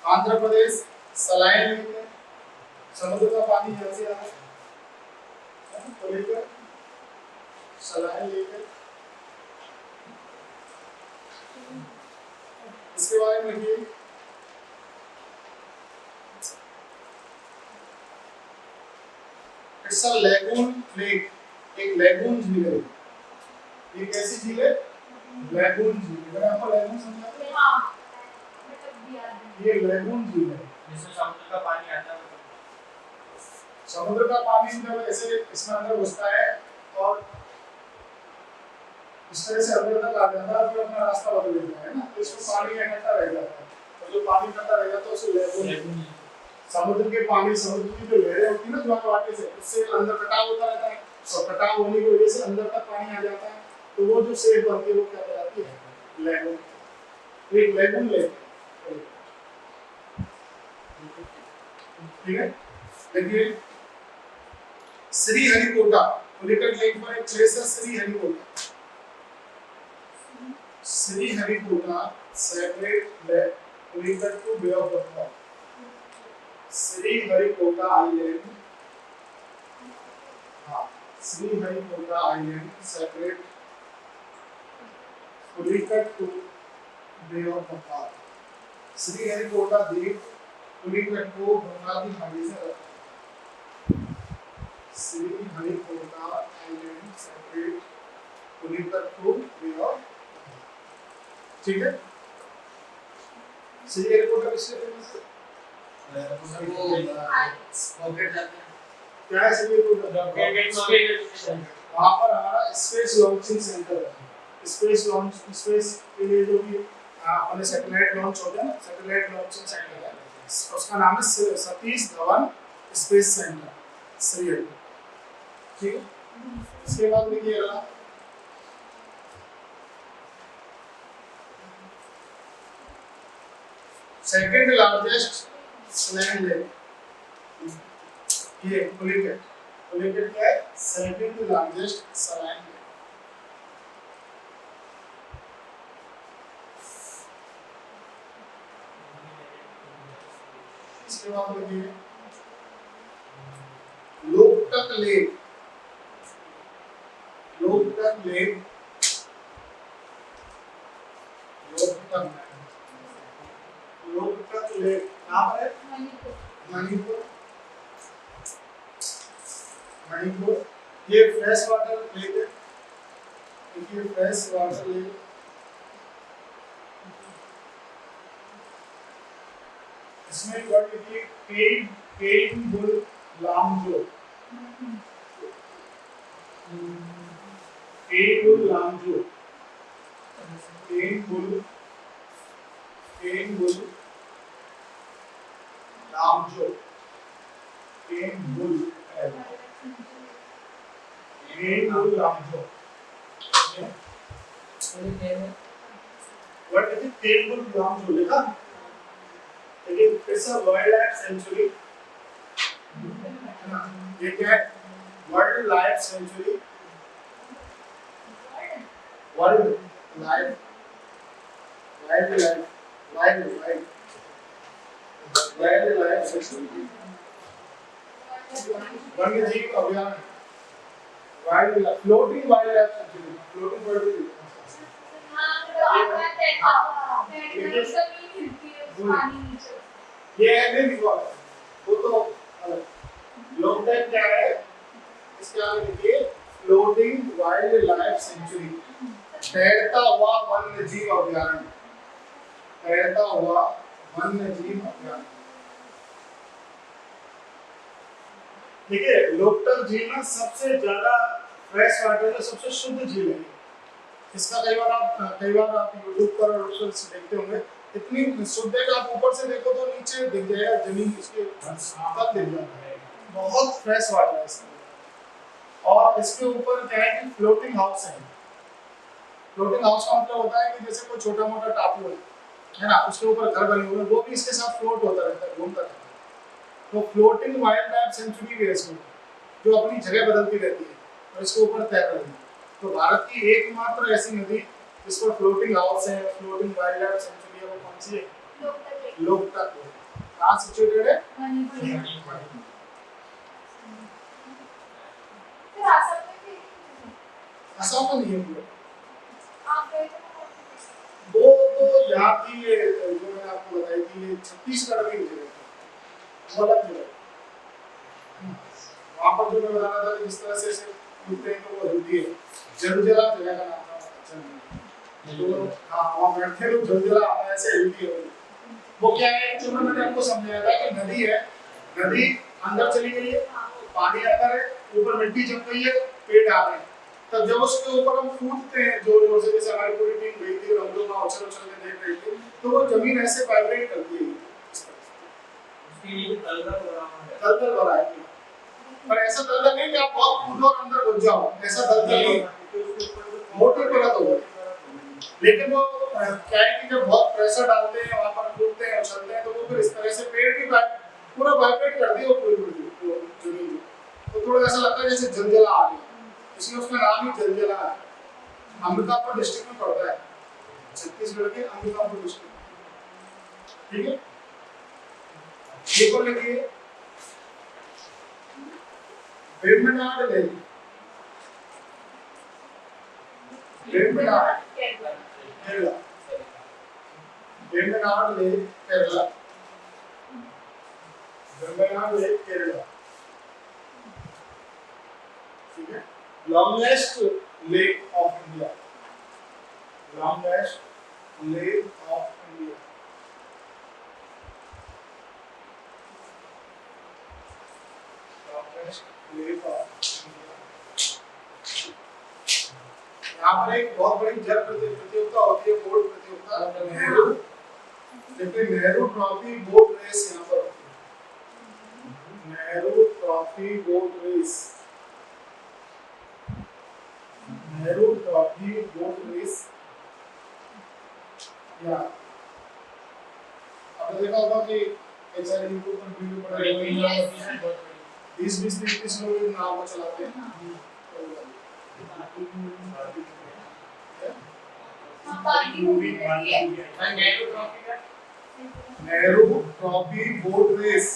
Andhra Pradesh saline lake है समुद्र का पानी यहाँ से आता है पोलीकट सलाइन लेक है। इसके बारे में लिखिए इट्स अ लैगून लेक एक लैगून झील है ये कैसी झील है लैगून झील मैंने आपको लैगून समझाया ये लैगून झील है जिससे समुद्र का पानी आता है समुद्र का पानी जब ऐसे इसमें अंदर घुसता है और इस तरह से अंदर तक आ जाता है फिर अपना रास्ता बदल देता है ना तो इसमें पानी इकट्ठा रह जाता है और जो पानी इकट्ठा रह जाता है उसे लैगून समुद्र के पानी समुद्र की जो लहरें होती है ना ज्वार भाटे से उससे अंदर कटाव होता रहता है और कटाव होने की वजह से अंदर तक पानी आ जाता है तो वो जो शेप बनती है वो क्या कहलाती है लैगून एक लैगून लेक ठीक है देखिए श्रीहरिकोटा पुलिकट लेक पर एक प्लेस है Sriharikota separate lake Pulicat to Bay of Bengal Sriharikota island हाँ Sriharikota island separate Pulicat to Bay of Bengal Sriharikota द्वीप पुलिकट को बंगाल की खाड़ी से रखता है Sriharikota island separate Pulicat to Bay of ठीक है श्रीहरिकोटा किससे फेमस है क्या है श्रीहरिकोटा वहाँ पर हमारा स्पेस लॉन्चिंग सेंटर है स्पेस के लिए जो भी अपने सैटेलाइट लॉन्च होते हैं ना सैटेलाइट लॉन्चिंग सेंटर है उसका नाम है सतीश धवन स्पेस सेंटर श्रीहरिकोटा ठीक है इसके बाद देखिए अगला सेकंड लार्जेस्ट स्लैंड लेक ये पुलिकट क्या है सेकंड लार्जेस्ट स्लैंड लेक इसके बाद देखिए लोकटक लेक लोकटक लेक कहाँ पर है मणिपुर ये फ्रेश वाटर लेक है देखिए फ्रेश वाटर लेक इसमें वर्ड लिखिए पेन बुल लामजो पेन बुल लामजो पेन बुल लामजो लामजो व्हाट इज पेन बुल लामजो लिखा लेकिन it's a wild life sanctuary ये क्या है wild life sanctuary wild life sanctuary वन्य जीव अभयारण्य floating wild life sanctuary floating bird ये है नहीं रिकॉर्ड वो तो लोकटक क्या है इसके आगे लिखिए फ्लोटिंग वाइल्ड लाइफ सेंचुरी तैरता हुआ वन्य जीव अभयारण्य तैरता हुआ वन्य जीव अभयारण्य देखिए लोकटक झील ना सबसे ज्यादा फ्रेश वाटर का सबसे शुद्ध झील है इसका कई बार आप YouTube पर और उससे देखते होंगे इतनी शुद्ध है कि आप ऊपर से देखो तो नीचे दिख जाएगा जमीन इसके तक दिख जाता है बहुत फ्रेश वाटर है इसमें और इसके ऊपर क्या है कि फ्लोटिंग हाउस है फ्लोटिंग हाउस का मतलब होता है कि जैसे कोई छोटा मोटा टापू है है ना, उसके ऊपर घर बने हुए हैं, वो भी इसके साथ फ्लोट होता रहता है, घूमता रहता है। तो फ्लोटिंग वाइल्ड लाइफ सेंचुरी भी है इसमें, जो अपनी जगह बदलती रहती है और इसके ऊपर तैर रही है। तो भारत की एकमात्र ऐसी नदी जिस पर फ्लोटिंग हाउस है, फ्लोटिंग वाइल्ड लाइफ सेंचुरी है, वो कौन सी है? लोकतक है। कहाँ सिचुएटेड है? असम में नहीं है पूरा। वो तो यहाँ थी, ये जो मैंने आपको बताई थी, ये छत्तीसगढ़ में ही जगह थी, वो अलग जगह। वहाँ पर जो मैं बता रहा था कि जिस तरह से इसे मिलते हैं तो वो हिलती है, जलजला जगह का नाम था, अच्छा नहीं तो हाँ वहाँ बैठे लोग जलजला आता है, ऐसे हिलती है वो क्या है, जो मैंने आपको समझाया था कि नदी है, नदी अंदर चली गई है, पानी अंदर है, ऊपर मिट्टी जम गई है, पेड़ आ रहे हैं, तब जब उसके ऊपर हम कूदते हैं जोर जोर से, जैसे हमारी पूरी टीम गई थी और हम लोग वहाँ उछल उछल के देख रहे थे, तो वो जमीन ऐसे वाइब्रेट करती है, उसके लिए दलदल हो रहा है। दलदल भरा है, पर ऐसा दलदल नहीं कि आप बहुत कूदो और अंदर घुस जाओ, ऐसा दलदल नहीं, मोटी परत होगी। लेकिन वो क्या है कि जब बहुत प्रेशर डालते हैं वहाँ पर, कूदते हैं उछलते हैं, तो वो फिर इस तरह से पेड़ की पूरा वाइब्रेट करती है वो पूरी जमीन, तो थोड़ा ऐसा लगता है जैसे जलजला आ गया, इसलिए उसका नाम ही जलजला है। अंबिकापुर डिस्ट्रिक्ट में पड़ता है, छत्तीसगढ़ के अंबिकापुर डिस्ट्रिक्ट। ठीक है, एक और लिखिए, Vembanad lake, Vembanad Kerala, Vembanad lake Kerala, Vembanad lake Kerala. ठीक है, longest lake of India, longest lake of India, longest lake of India. यहाँ पर एक बहुत बड़ी जल प्रतियोगिता होती है, बोट प्रतियोगिता, नेहरू, देखिए नेहरू ट्रॉफी बोट रेस यहाँ पर होती है, Nehru trophy boat race, Nehru trophy boat race. या आपने देखा होगा कि कई सारे यूट्यूब पर वीडियो पड़े हुए हैं, 20-20 30 लोग इन नाव को चलाते हैं। Nehru trophy boat race.